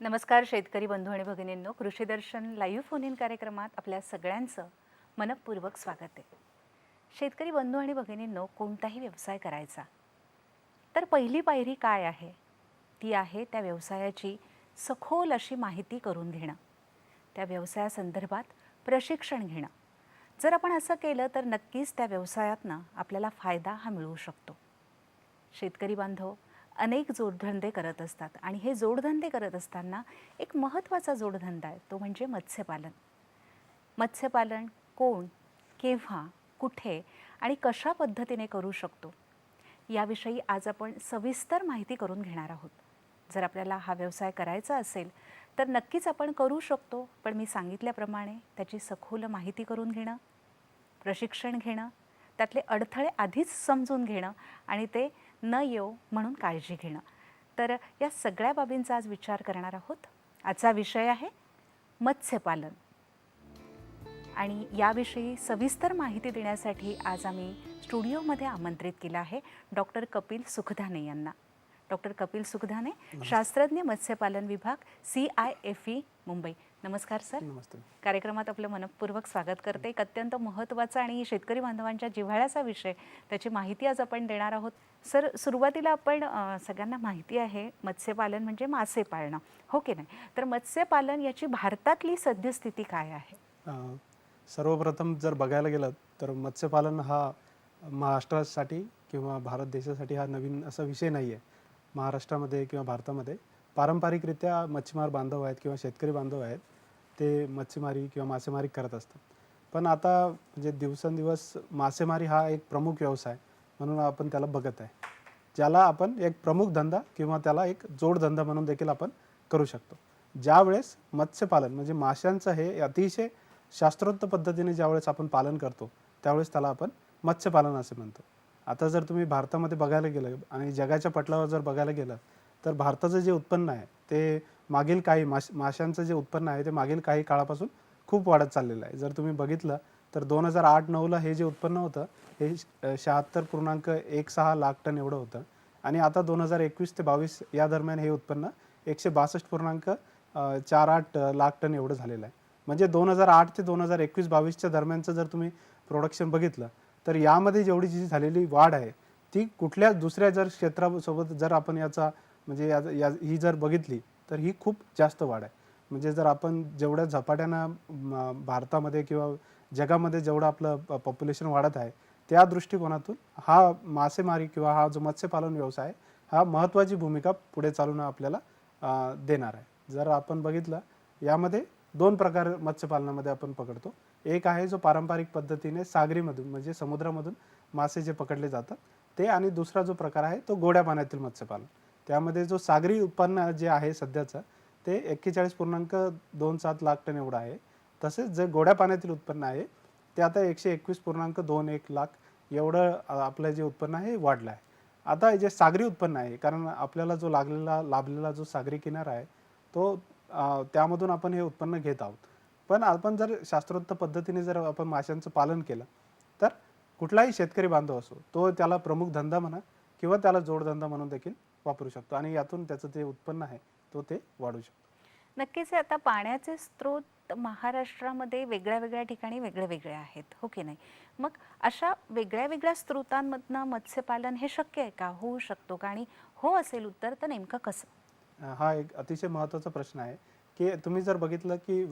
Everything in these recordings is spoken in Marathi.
नमस्कार शेतकरी बंधू आणि भगिनींनो, कृषी दर्शन लाईव्ह फोन इन कार्यक्रमात आपल्या सगळ्यांचं मनपूर्वक स्वागत आहे. शेतकरी बंधू आणि भगिनींनो, कोणताही व्यवसाय करायचा तर पहिली पायरी काय आहे? ती आहे त्या व्यवसायाची सखोल अशी माहिती करून घेणं, त्या व्यवसायासंदर्भात प्रशिक्षण घेणं. जर आपण असं केलं तर नक्कीच त्या व्यवसायातनं आपल्याला फायदा हा मिळू शकतो. शेतकरी बांधव अनेक जोडधंदे करत असतात आणि हे जोडधंदे करत असताना एक महत्त्वाचा जोडधंदा आहे, तो म्हणजे मत्स्यपालन. मत्स्यपालन कोण, केव्हा, कुठे आणि कशा पद्धतीने करू शकतो याविषयी आज आपण सविस्तर माहिती करून घेणार आहोत. जर आपल्याला हा व्यवसाय करायचा असेल तर नक्कीच आपण करू शकतो, पण मी सांगितल्याप्रमाणे त्याची सखोल माहिती करून घेणं, प्रशिक्षण घेणं, त्यातले अडथळे आधीच समजून घेणं आणि ते न येऊ म्हणून काळजी घेणं. तर या सगळ्या बाबींचा आज विचार करणार आहोत. आजचा विषय आहे मत्स्यपालन आणि याविषयी सविस्तर माहिती देण्यासाठी आज आम्ही स्टुडिओमध्ये आमंत्रित केलं आहे डॉक्टर कपिल सुखधाने यांना. डॉक्टर कपिल सुखधाने, शास्त्रज्ञ, मत्स्यपालन विभाग, CIFE मुंबई. नमस्कार सर. नमस्ते. कार्यक्रमात आपलं मनपूर्वक स्वागत करते. एक अत्यंत महत्त्वाचा आणि शेतकरी बांधवांच्या जिव्हाळ्याचा विषय, त्याची माहिती आज आपण देणार आहोत. सर, सुरुवातीला आपण सगळ्यांना माहिती आहे मत्स्यपालन म्हणजे मासे पाळणं, हो की नाही? तर मत्स्यपालन याची भारतातली सद्यस्थिती काय आहे? सर्वप्रथम जर बघायला गेलं तर मत्स्यपालन हा महाराष्ट्रासाठी किंवा भारत देशासाठी हा नवीन असा विषय नाही आहे. महाराष्ट्रामध्ये किंवा भारतामध्ये पारंपरिकरित्या मच्छीमार बांधव आहेत किंवा शेतकरी बांधव आहेत, ते मच्छीमारी किंवा मासेमारी करत असतात. पण आता म्हणजे दिवसेंदिवस मासेमारी हा एक प्रमुख व्यवसाय म्हणून आपण त्याला बघत आहे, ज्याला आपण एक प्रमुख धंदा किंवा त्याला एक जोडधंदा म्हणून देखील आपण करू शकतो. ज्यावेळेस मत्स्यपालन म्हणजे माशांचं हे अतिशय शास्त्रोक्त पद्धतीने ज्यावेळेस आपण पालन करतो त्यावेळेस त्याला आपण मत्स्यपालन असे म्हणतो. आता जर तुम्ही भारतामध्ये बघायला गेलं आणि जगाच्या पटलावर जर बघायला गेलं तर भारताचं जे उत्पन्न आहे ते मागील काही माशांचं जे उत्पन्न आहे ते मागील काही काळापासून खूप वाढत चाललेलं आहे. जर तुम्ही बघितलं तर 2008-09ला हे जे उत्पन्न होतं हे 76.16 लाख टन एवढं होतं आणि आता 2021 ते 22 या दरम्यान हे उत्पन्न 162.48 लाख टन एवढं झालेलं आहे. म्हणजे 2008 ते 2021-22च्या दरम्यानचं जर तुम्ही प्रोडक्शन बघितलं तर यामध्ये जेवढी जी झालेली वाढ आहे ती कुठल्या दुसऱ्या जर क्षेत्रासोबत जर आपण याचा म्हणजे ही जर बघितली तर ही खूप जास्त वाढ आहे. म्हणजे जर आपण जेवढ्या झपाट्यानं भारतामध्ये किंवा जगामध्ये जेवढं आपलं पॉप्युलेशन वाढत आहे त्या दृष्टिकोनातून हा मासेमारी किंवा हा जो मत्स्यपालन व्यवसाय हा महत्त्वाची भूमिका पुढे चालून आपल्याला देणार आहे. जर आपण बघितलं यामध्ये दोन प्रकार मत्स्यपालनामध्ये आपण पकडतो. एक आहे जो पारंपरिक पद्धतीने सागरीमधून म्हणजे समुद्रामधून मासे जे पकडले जातात ते, आणि दुसरा जो प्रकार आहे तो गोड्या पाण्यातील मत्स्यपालन. त्यामध्ये जो सागरी उत्पन्न जे आहे सध्याचं ते 41.27 लाख टन एवढं आहे. तसेच जे गोड्या पाण्यातील उत्पन्न आहे ते आता 121.21 लाख एवढं आपलं जे उत्पन्न आहे वाढलं आहे. आता जे सागरी उत्पन्न आहे, कारण आपल्याला जो लाभलेला जो सागरी किनारा आहे तो त्यामधून आपण हे उत्पन्न घेत आहोत. पण आपण जर शास्त्रोक्त पद्धतीने जर आपण माशांचं पालन केलं तर कुठलाही शेतकरी बांधव असो तो त्याला प्रमुख धंदा म्हणा किंवा त्याला जोडधंदा म्हणून देखील वापरू शकतो आणि यातून त्याचं जे उत्पन्न आहे तो ते वाढू शकतो. नक्कीच. आता पाण्याचे स्रोत महाराष्ट्रामध्ये वेगळ्या वेगळ्या ठिकाणी वेगळे वेगळे आहेत, हो की नाही? मग अशा वेगळ्या वेगळ्या स्रोतांमधनं मत्स्यपालन हे शक्य आहे का, होऊ शकतो का, आणि हो असेल उत्तर तर नेमकं कसं? हा एक अतिशय महत्त्वाचा प्रश्न आहे की तुम्ही जर बघितलं की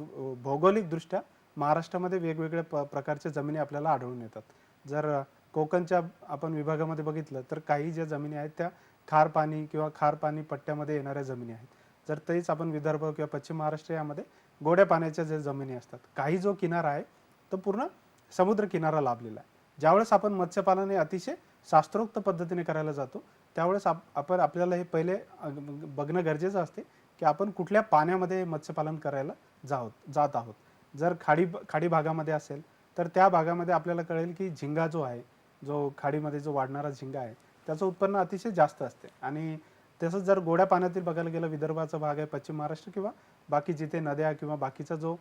भौगोलिकदृष्ट्या महाराष्ट्रामध्ये वेगवेगळ्या प्रकारच्या जमिनी आपल्याला आढळून येतात. जर कोकणच्या आपण विभागामध्ये बघितलं तर काही ज्या जमिनी आहेत त्या खार पाणी किंवा खार पाणी पट्ट्यामध्ये येणाऱ्या जमिनी आहेत. जर तेच आपण विदर्भ किंवा पश्चिम महाराष्ट्र यामध्ये गोड्या पाण्याच्या ज्या जमिनी असतात. काही जो किनारा आहे तो पूर्ण समुद्र किनारा लाभलेला आहे. ज्यावेळेस आपण मत्स्यपालन हे अतिशय शास्त्रोक्त पद्धतीने करायला जातो त्यावेळेस आपण आपल्याला हे पहिले बघणं गरजेचं असते की आपण कुठल्या पाण्यामध्ये मत्स्यपालन करायला जात आहोत. जर खाडी भागामध्ये असेल तर त्या भागामध्ये आपल्याला कळेल की झिंगा जो आहे, जो खाडीमध्ये जो वाढणारा झिंगा आहे त्याचं उत्पन्न अतिशय जास्त असते. आणि तसंच जर गोड्या पाण्यातील बघायला गेलं, विदर्भाचा भाग आहे, पश्चिम महाराष्ट्र किंवा बाकी जिथे नद्या किंवा बाकीचा जो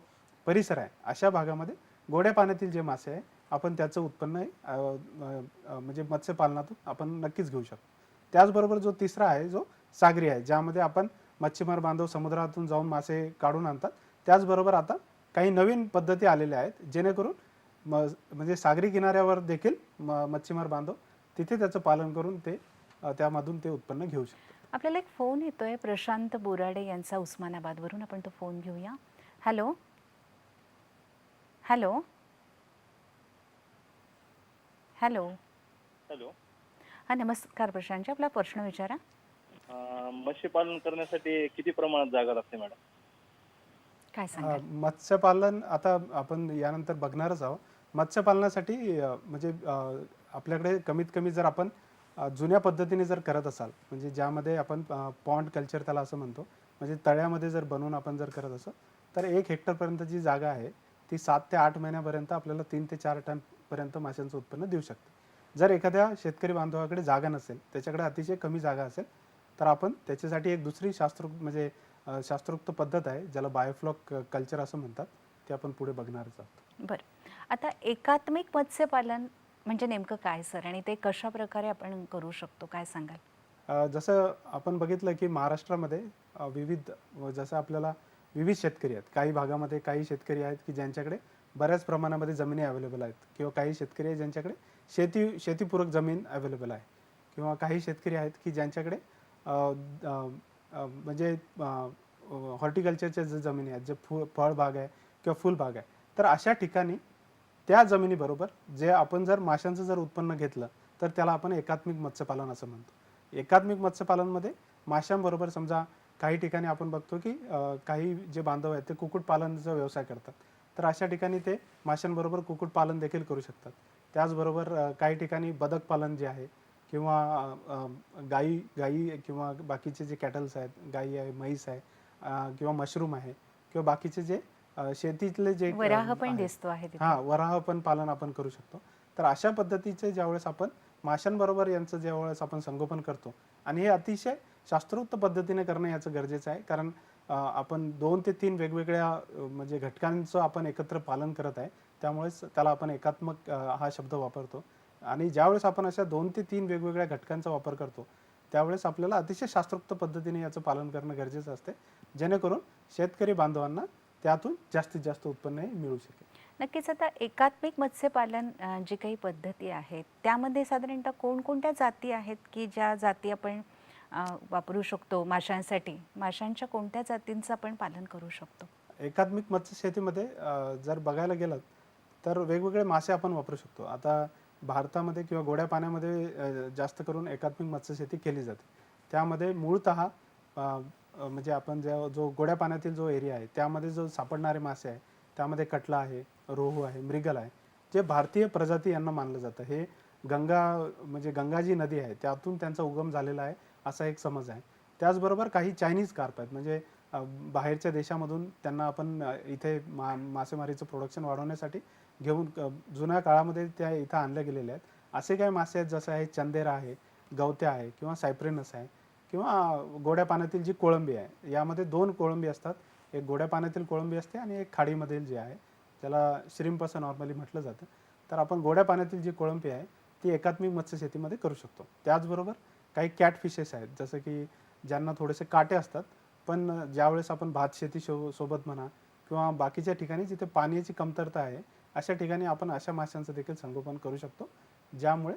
परिसर आहे अशा भागामध्ये गोड्या पाण्यातील जे मासे आहे आपण त्याचं उत्पन्न म्हणजे मत्स्यपालनातून आपण नक्कीच घेऊ शकतो. त्याचबरोबर जो तिसरा आहे जो सागरी आहे, ज्यामध्ये आपण मच्छीमार बांधव समुद्रातून जाऊन मासे काढून आणतात. त्याचबरोबर आता काही नवीन पद्धती आलेल्या आहेत जेणेकरून म्हणजे सागरी किनाऱ्यावर देखील मच्छीमार बांधव तिथे त्याचं पालन करून ते त्यामधून ते उत्पन्न घेऊ शकतात. आपल्याला एक फोन येतोय प्रशांत बोराडे यांचा उस्मानाबादवरून. आपण तो फोन घेऊया. Hello hello hello hello. हां नमस्कार प्रशांतजी, आपला प्रश्न विचारा. मत्स्यपालन करण्यासाठी किती प्रमाणात जागा लागते मॅडम? काय सांगाल? मत्स्यपालन आता आपण यानंतर बघणारच आहोत. मत्स्यपालनासाठी म्हणजे आपल्याकडे कमीत कमी जर आपण जुन्या पद्धतीने जर करत असाल, म्हणजे ज्यामध्ये आपण पॉन्ड कल्चर त्याला असं म्हणतो, म्हणजे तळ्यामध्ये जर बनवून आपण जर करत असाल तर 1 हेक्टरपर्यंत जी जागा आहे ती 7 ते 8 महिन्यापर्यंत आपल्याला 3 ते 4 टनपर्यंत माशांचं उत्पन्न देऊ शकते. जर एखाद्या शेतकरी बांधवाकडे जागा नसेल, त्याच्याकडे अतिशय कमी जागा असेल तर आपण त्याच्यासाठी एक दुसरी शास्त्रोक्त पद्धत आहे ज्याला बायोफ्लॉक कल्चर असं म्हणतात, ते आपण पुढे बघणारच आहोत. बरं, आता एकात्मिक मत्स्यपालन म्हणजे नेमकं काय सर, आणि ते कशा प्रकारे आपण करू शकतो, काय सांगाल? जसं आपण बघितलं की महाराष्ट्रामध्ये जसं आपल्याला विविध शेतकरी आहेत. काही भागामध्ये काही शेतकरी आहेत की ज्यांच्याकडे बऱ्याच प्रमाणामध्ये जमिनी अवेलेबल आहेत, किंवा काही शेतकरी आहेत ज्यांच्याकडे शेतीपूरक जमीन अवेलेबल आहे, किंवा काही शेतकरी आहेत की ज्यांच्याकडे म्हणजे हॉर्टिकल्चरच्या जे जमिनी आहेत, जे फळबाग आहे किंवा फुलबाग आहे, तर अशा ठिकाणी त्या जमिनीबरोबर जे आपण जर माशांचं जर उत्पन्न घेतलं तर त्याला आपण एकात्मिक मत्स्यपालन असं म्हणतो. एकात्मिक मत्स्यपालनमध्ये माशांबरोबर समजा काही ठिकाणी आपण बघतो की काही जे बांधव आहेत ते कुक्कुटपालनाचा व्यवसाय करतात, तर अशा ठिकाणी ते माशांबरोबर कुक्कुटपालन देखील करू शकतात. त्याचबरोबर काही ठिकाणी बदक पालन जे आहे, किंवा गाई किंवा बाकीचे जे कॅटल्स आहेत, गाई आहे, म्हैस आहे, किंवा मशरूम आहे, किंवा बाकीचे जे शेतीतले जे वराह पण दिसतो आहे तिथे. वराह पण पालन आपण करू शकतो. तर अशा पद्धतीचे ज्यावेळेस आपण माशांबरोबर यांचं ज्यावेळेस आपण संगोपन करतो, आणि हे अतिशय शास्त्रोक्त पद्धतीने करणं याचं गरजेचं आहे, कारण आपण 2 ते 3 वेगवेगळ्या म्हणजे घटकांचं आपण एकत्र पालन करत आहे, त्यामुळेच त्याला आपण एकात्मक हा शब्द वापरतो. आणि ज्यावेळेस आपण अशा 2 ते 3 वेगवेगळ्या घटकांचा वापर करतो त्यावेळेस आपल्याला अतिशय शास्त्रोक्त पद्धतीने याचं पालन करणं गरजेचं असते, जेणेकरून शेतकरी बांधवांना त्यातून जास्तीत जास्त उत्पन्न मिळू शकेल. नक्कीच. आता एकात्मिक मत्स्यपालन जी काही पद्धती आहेत त्यामध्ये साधारणतः कोणकोणत्या जाती आहेत की ज्या जाती आपण वापरू शकतो माशांसाठी? माशांच्या कोणत्या जातींचं आपण पालन करू शकतो? एकात्मिक मत्स्य शेतीमध्ये जर बघायला गेलं तर वेगवेगळे मासे आपण वापरू शकतो. आता भारतामध्ये किंवा गोड्या पाण्यामध्ये जास्त करून एकात्मिक मत्स्य शेती केली जाते. त्यामध्ये मूळतः म्हणजे आपण जो गोड्या पाण्यातील जो एरिया आहे त्यामध्ये जो सापडणारे मासे आहे त्यामध्ये कटला आहे, रोहू आहे, मृगल आहे, जे भारतीय प्रजाती यांना मानलं जातं. हे गंगा जी नदी आहे त्यातून त्यांचा उगम झालेला आहे असा एक समज आहे. त्याचबरोबर काही चायनीज कार्प आहेत, म्हणजे बाहेरच्या देशामधून त्यांना आपण इथे मासेमारीचं प्रोडक्शन वाढवण्यासाठी घेऊन जुन्या काळामध्ये त्या इथं आणल्या गेलेल्या आहेत. असे काही मासे आहेत जसं आहे चंदेरा आहे, गवत्या आहे, किंवा सायप्रेनस आहे, किंवा गोड्या पाण्यातील जी कोळंबी आहे. यामध्ये 2 कोळंबी असतात, एक गोड्या पाण्यातील कोळंबी असते आणि एक खाडीमधील जी आहे त्याला श्रिम्प असं नॉर्मली म्हटलं जातं. तर आपण गोड्या पाण्यातील जी कोळंबी आहे ती एकात्मिक मत्स्य शेतीमध्ये करू शकतो. त्याचबरोबर काही कॅट फिशेस आहेत, जसं की ज्यांना थोडेसे काटे असतात, पण ज्यावेळेस आपण भात शेती सोबत म्हणा किंवा बाकीच्या ठिकाणी जिथे पाण्याची कमतरता आहे अशा ठिकाणी आपण अशा माशांचं देखील संगोपन करू शकतो, ज्यामुळे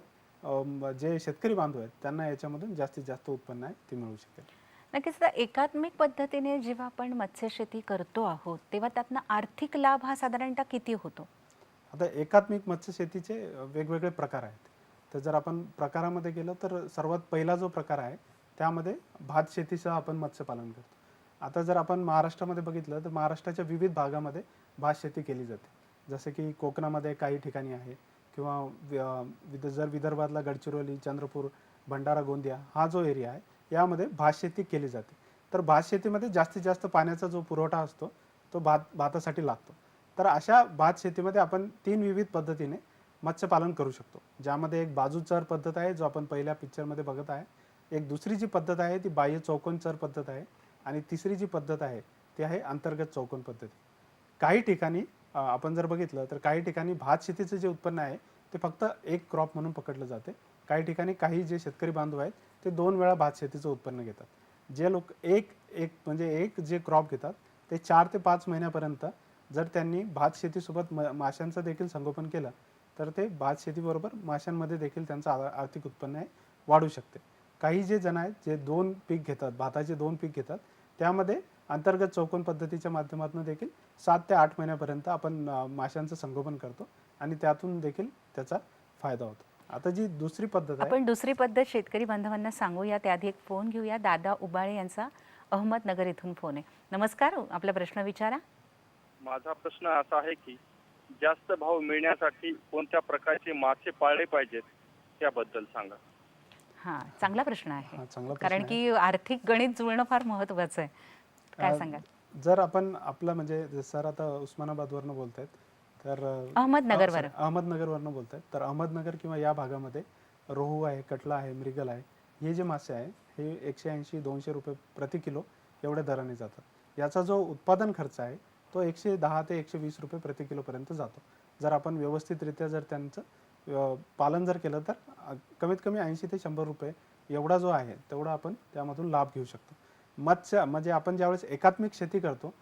जे शेतकरी बांधव आहेत त्यांना याच्यामधून जास्तीत जास्त उत्पन्न आहे ते मिळू शकेल. नक्कीच. आता एकात्मिक पद्धतीने जेव्हा आपण मत्स्यशेती करतो आहोत तेव्हा त्यातनं आर्थिक लाभ हा साधारणतः किती होतो? आता एकात्मिक मत्स्य शेतीचे वेगवेगळे प्रकार आहेत. तर जर आपण प्रकारामध्ये गेलो तर सर्वात पहिला जो प्रकार आहे त्यामध्ये भात शेतीसह आपण मत्स्यपालन करतो. आता जर आपण महाराष्ट्रामध्ये बघितलं तर महाराष्ट्राच्या विविध भागामध्ये भात शेती केली जाते. जसे की कोकणामध्ये काही ठिकाणी आहे किंवा जर विदर्भातला गडचिरोली, चंद्रपूर, भंडारा, गोंदिया हा जो एरिया आहे यामध्ये भातशेती केली जाते. तर भातशेतीमध्ये जास्तीत जास्त पाण्याचा जो पुरवठा असतो तो भातासाठी लागतो. तर अशा भातशेतीमध्ये आपण 3 विविध पद्धतीने मत्स्यपालन करू शकतो, ज्यामध्ये एक बाजू चर पद्धत आहे जो आपण पहिल्या पिक्चरमध्ये बघत आहे. एक दुसरी जी पद्धत आहे ती बाह्य चौकोन चर पद्धत आहे आणि तिसरी जी पद्धत आहे ती आहे अंतर्गत चौकोन पद्धती. काही ठिकाणी आपण जर बघितलं तर काही ठिकाणी भात शेतीचं जे उत्पन्न आहे ते फक्त एक क्रॉप म्हणून पकडलं जाते. काही ठिकाणी काही जे शेतकरी बांधव आहेत ते 2 वेळा भात शेतीचं उत्पन्न घेतात. जे लोक एक जे क्रॉप घेतात ते 4 ते 5 महिन्यापर्यंत जर त्यांनी भात शेतीसोबत माशांचं देखील संगोपन केलं तर ते भात शेतीबरोबर माशांमध्ये देखील त्यांचं आर्थिक उत्पन्न आहे वाढू शकते. काही जे जण आहेत जे 2 पीक घेतात, भाताचे 2 पीक घेतात, त्यामध्ये अंतर्गत चौकोन पद्धतीच्या माध्यमातून देखील 7 ते 8 महिन्यापर्यंत आपण माशांचं संगोपन करतो आणि त्यातून देखील त्याचा फायदा होतो. आता जी दुसरी पद्धत आहे, आपण दुसरी पद्धत शेतकरी बांधवांना सांगूया. त्याआधी एक फोन घेऊया. दादा उबाळे यांचा अहमदनगर इथून फोन आहे. नमस्कार, आपला प्रश्न विचारा. माझा प्रश्न असा आहे की जास्त भाव मिळण्यासाठी कोणत्या प्रकारचे मासे पाळले पाहिजेत त्याबद्दल सांगा. हां, चांगला प्रश्न आहे. हा चांगला प्रश्न कारण आहे. की आर्थिक गणित जुळणं फार महत्त्वाचं आहे. काय सांगाल? जर आपण आपलं म्हणजे सर आता उस्मानाबादवरनं बोलतायत तर अहमदनगरवर. अहमदनगरवरनं बोलतायत तर अहमदनगर किंवा या भागामध्ये रोहू आहे, कटला आहे, मृगल आहे, हे जे मासे आहे हे 180-200 रुपये प्रति किलो एवढ्या दराने जातात. याचा जो उत्पादन खर्च आहे तो 110 ते 120 रुपये प्रति किलोपर्यंत जातो. जर आपण व्यवस्थितरित्या जर त्यांचं पालन जर केलं तर कमीत कमी 80 ते 100 रुपये एवढा जो आहे तेवढा आपण त्यामधून लाभ घेऊ शकतो. मत्स्य म्हणजे आपण ज्यावेळेस एकात्मिक शेती करतो,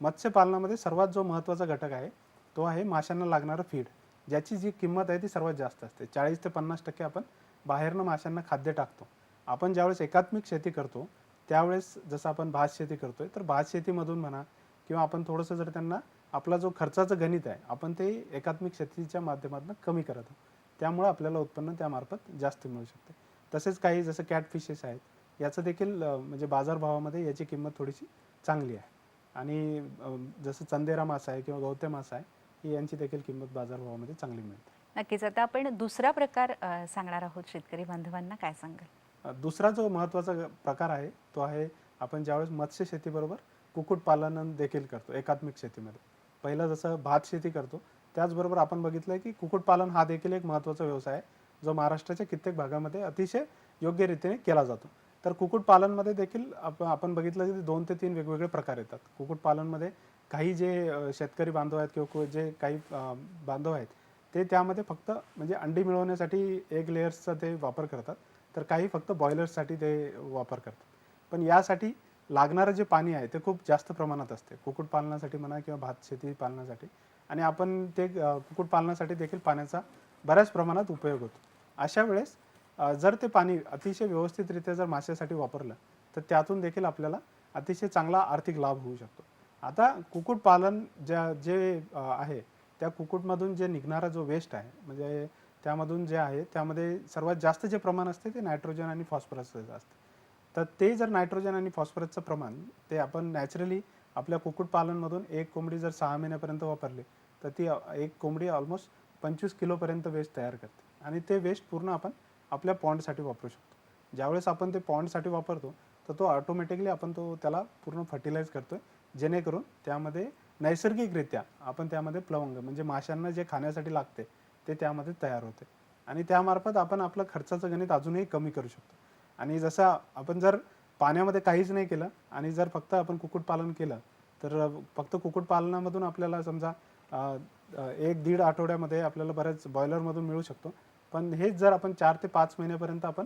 मत्स्यपालनामध्ये सर्वात जो महत्त्वाचा घटक आहे तो आहे माशांना लागणारं फीड, ज्याची जी किंमत आहे ती सर्वात जास्त असते. 40 ते 50% आपण बाहेरनं माशांना खाद्य टाकतो. आपण ज्यावेळेस एकात्मिक शेती करतो त्यावेळेस जसं आपण भात शेती करतोय तर भात शेतीमधून म्हणा किंवा आपण थोडंसं जर त्यांना आपला जो खर्चाचं गणित आहे आपण ते एकात्मिक शेतीच्या माध्यमातून कमी करत आहोत. त्यामुळे आपल्याला उत्पन्न त्यामार्फत जास्त मिळू शकते. तसेच काही जसं कॅटफिशेस आहेत याचं देखील म्हणजे बाजारभावामध्ये याची किंमत थोडीशी चांगली आहे आणि जसं चंदेरा मासा आहे किंवा गवते मासा आहे ही यांची देखील किंमत बाजारभावामध्ये चांगली मिळते. नक्कीच. आता आपण दुसरा प्रकार सांगणार आहोत शेतकरी बांधवांना. काय सांगाल? दुसरा जो महत्त्वाचा प्रकार आहे तो आहे आपण ज्यावेळेस मत्स्य शेतीबरोबर कुक्कुटपालन देखील करतो एकात्मिक शेतीमध्ये. पहिलं जसं भात शेती करतो त्याचबरोबर आपण बघितलं की कुक्कुटपालन हा देखील एक महत्त्वाचा व्यवसाय आहे जो महाराष्ट्राच्या कित्येक भागामध्ये अतिशय योग्य रीतीने केला जातो. तर कुक्कुटपालनमध्ये देखील आपण बघितलं की 2 ते 3 वेगवेगळे प्रकार येतात. कुक्कुटपालनमध्ये काही जे शेतकरी बांधव आहेत किंवा जे काही बांधव आहेत ते त्यामध्ये फक्त म्हणजे अंडी मिळवण्यासाठी एग लेयर्सचा ते वापर करतात, तर काही फक्त बॉयलर्ससाठी ते वापर करतात. पण यासाठी लागणारं जे पाणी आहे ते खूप जास्त प्रमाणात असते कुक्कुटपालनासाठी म्हणा किंवा भात शेती पालनासाठी, आणि आपण ते कुक्कुटपालनासाठी देखील पाण्याचा बऱ्याच प्रमाणात उपयोग होतो. अशा वेळेस जर ते पाणी अतिशय व्यवस्थितरित्या जर माशासाठी वापरलं तर त्यातून देखील आपल्याला अतिशय चांगला आर्थिक लाभ होऊ शकतो. आता कुक्कुटपालन जे आहे त्या कुक्कुटमधून जे निघणारा जो वेस्ट आहे म्हणजे त्यामधून जे आहे त्यामध्ये सर्वात जास्त जे प्रमाण असते ते नायट्रोजन आणि फॉस्फरसचं असते. तर ते जर नायट्रोजन आणि फॉस्फरसचं प्रमाण ते आपण नॅचरली आपल्या कुक्कुटपालनमधून एक कोंबडी जर 6 महिन्यापर्यंत वापरली तर ती एक कोंबडी ऑलमोस्ट 25 किलोपर्यंत वेस्ट तयार करते आणि ते वेस्ट पूर्ण आपण आपल्या पॉन्डसाठी वापरू शकतो. ज्यावेळेस आपण ते पॉन्डसाठी वापरतो तर तो ऑटोमॅटिकली आपण त्याला पूर्ण फर्टिलाइज करतोय, जेणेकरून त्यामध्ये नैसर्गिकरित्या आपण त्यामध्ये प्लवंग म्हणजे माशांना जे खाण्यासाठी लागते ते त्यामध्ये तयार होते आणि त्यामार्फत आपण आपलं खर्चाचं गणित अजूनही कमी करू शकतो. आणि जसं आपण जर पाण्यामध्ये काहीच नाही केलं आणि जर फक्त आपण कुक्कुटपालन केलं तर फक्त कुक्कुटपालनामधून आपल्याला समजा 1-1.5 आठवड्यामध्ये आपल्याला बऱ्याच बॉयलरमधून मिळू शकतो. पण हेच जर आपण 4 ते 5 महिन्यापर्यंत आपण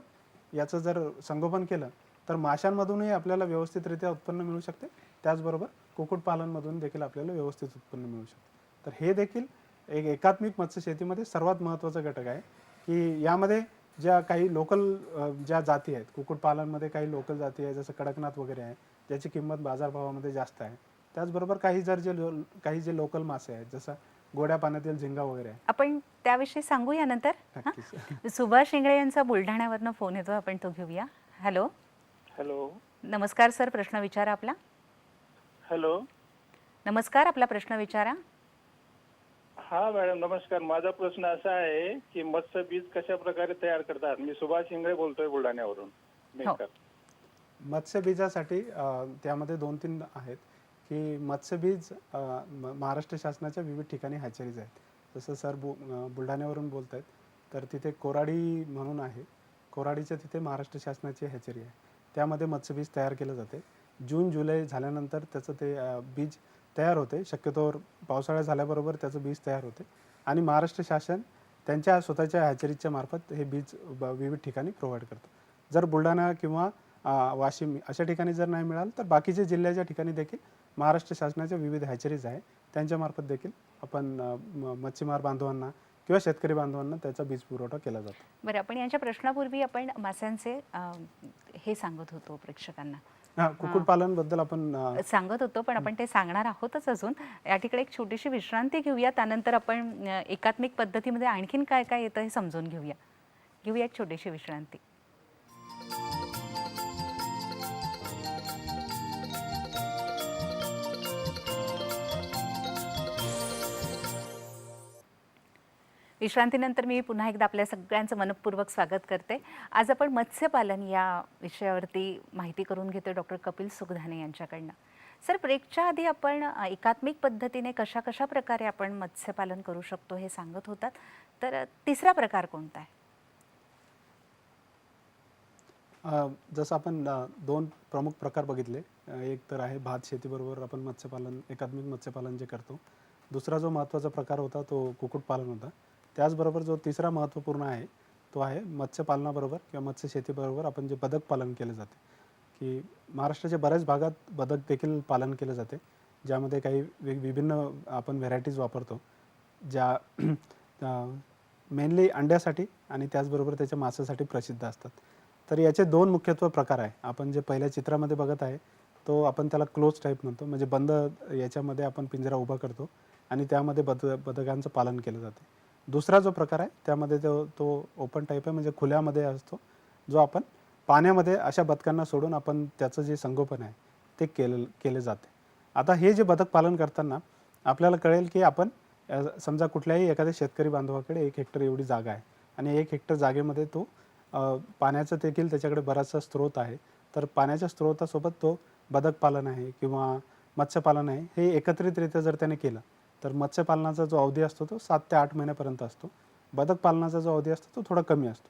याचं जर संगोपन केलं तर माशांमधूनही आपल्याला व्यवस्थितरित्या उत्पन्न मिळू शकते, त्याचबरोबर कुक्कुटपालनमधून देखील आपल्याला व्यवस्थित उत्पन्न मिळू शकते. तर हे देखील एक एकात्मिक मत्स्य शेतीमध्ये सर्वात महत्त्वाचा घटक आहे की यामध्ये ज्या काही लोकल ज्या जाती आहेत कुक्कुटपालनमध्ये काही लोकल जाती आहे जसं कडकनाथ वगैरे आहे ज्याची किंमत बाजारभावामध्ये जास्त आहे. त्याचबरोबर काही जे लोकल मासे आहेत जसं गोड्या पाण्यातील झिंगा वगैरे आहे. आपण त्याविषयी सांगूया नंतर. नक्कीच. सुभाष इंगळे यांचा बुलढाण्यावरनं फोन येतो, आपण तो घेऊया. हॅलो. हॅलो. नमस्कार सर, प्रश्न विचारा आपला. हॅलो. नमस्कार, आपला प्रश्न विचारा. हा मॅडम नमस्कार. माझा प्रश्न असा आहे की मत्स्य बीज कशा प्रकारे तयार करतात. मी सुभाष इंगळे बोलतोय बुलढाण्यावरून. हो. मेकर. मत्स्यबीजासाठी त्यामध्ये 2-3 आहेत की मत्स्यबीज महाराष्ट्र शासनाच्या विविध ठिकाणी हॅचरीज आहेत. जसं सर बुलढाण्यावरून बोलत आहेत, तर तिथे कोराडी म्हणून आहे. कोराडीच्या तिथे महाराष्ट्र शासनाची हॅचरी आहे. त्यामध्ये मत्स्यबीज तयार केलं जाते. जून-जुलै झाल्यानंतर त्याचं ते बीज तयार होते. शक्यतोवर पावसाळा झाल्याबरोबर त्याचं बीज तयार होते आणि महाराष्ट्र शासन त्यांच्या स्वतःच्या हॅचरीजच्या मार्फत हे बीज विविध ठिकाणी प्रोव्हाइड करतं. जर बुलढाणा किंवा वाशिम अशा ठिकाणी जर नाही मिळालं तर बाकीच्या जिल्ह्याच्या ठिकाणी देखील महाराष्ट्र शासनाच्या विविध हॅचरीज आहे, त्यांच्यामार्फत देखील आपण मच्छीमार बांधवांना किंवा शेतकरी बांधवांना त्याचा बीज पुरवठा केला जातो. बरं, आपण यांच्या प्रश्नापूर्वी आपण माशांचे हे सांगत होतो प्रेक्षकांना. कुक्कुटपालनबद्दल आपण सांगत होतो, पण आपण ते सांगणार आहोतच अजून. या ठिकाणी एक छोटीशी विश्रांती घेऊया, त्यानंतर आपण एकात्मिक पद्धतीमध्ये आणखीन काय काय येतं हे समजून घेऊया एक छोटीशी विश्रांती. विश्रांतीनंतर मी पुन्हा एकदा आपल्या सगळ्यांचं मनपूर्वक स्वागत करते. आज आपण मत्स्यपालन या विषयावरती माहिती करून घेतोय डॉक्टर कपिल सुखधाने यांच्याकडनं. सर, ब्रेकच्या आधी आपण एकात्मिक पद्धतीने कशा कशा प्रकारे आपण मत्स्यपालन करू शकतो हे सांगत होतात, तर तिसरा प्रकार कोणता आहे? जसं आपण 2 प्रमुख प्रकार बघितले. एक तर आहे भात शेतीबरोबर आपण मत्स्यपालन, एकात्मिक मत्स्यपालन जे करतो. दुसरा जो महत्त्वाचा प्रकार होता तो कुक्कुटपालन होता. त्याचबरोबर जो तिसरा महत्त्वपूर्ण आहे तो आहे मत्स्यपालनाबरोबर किंवा मत्स्यशेतीबरोबर आपण जे बदक पालन केले जाते, की महाराष्ट्राच्या बऱ्याच भागात बदक देखील पालन केले जाते, ज्यामध्ये काही विभिन्न आपण व्हेरायटीज वापरतो, ज्या मेनली अंड्यासाठी आणि त्याचबरोबर त्याच्या मांसासाठी प्रसिद्ध असतात. तर याचे 2 मुख्यत्व प्रकार आहे. आपण जे पहिल्या चित्रामध्ये बघत आहे तो आपण त्याला क्लोज टाईप म्हणतो, म्हणजे बंद याच्यामध्ये आपण पिंजरा उभा करतो आणि त्यामध्ये बदकांचं पालन केलं जाते. दुसरा जो प्रकार आहे त्यामध्ये तो ओपन टाईप आहे, म्हणजे खुल्यामध्ये असतो, जो आपण पाण्यामध्ये अशा बदकांना सोडून आपण त्याचं जे संगोपन आहे ते केले जाते. आता हे जे बदक पालन करताना आपल्याला कळेल की आपण समजा कुठल्याही एखाद्या शेतकरी बांधवाकडे 1 हेक्टर एवढी जागा आहे आणि 1 हेक्टर जागेमध्ये तो पाण्याचं देखील त्याच्याकडे बराचसा स्रोत आहे. तर पाण्याच्या स्रोतासोबत तो बदक पालन आहे किंवा मत्स्यपालन आहे, हे एकत्रितरित्या जर त्याने केलं तर मत्स्यपालनाचा जो अवधी असतो तो 7 ते 8 महिन्यापर्यंत असतो. बदक पालनाचा जो अवधी असतो तो थोडा कमी असतो.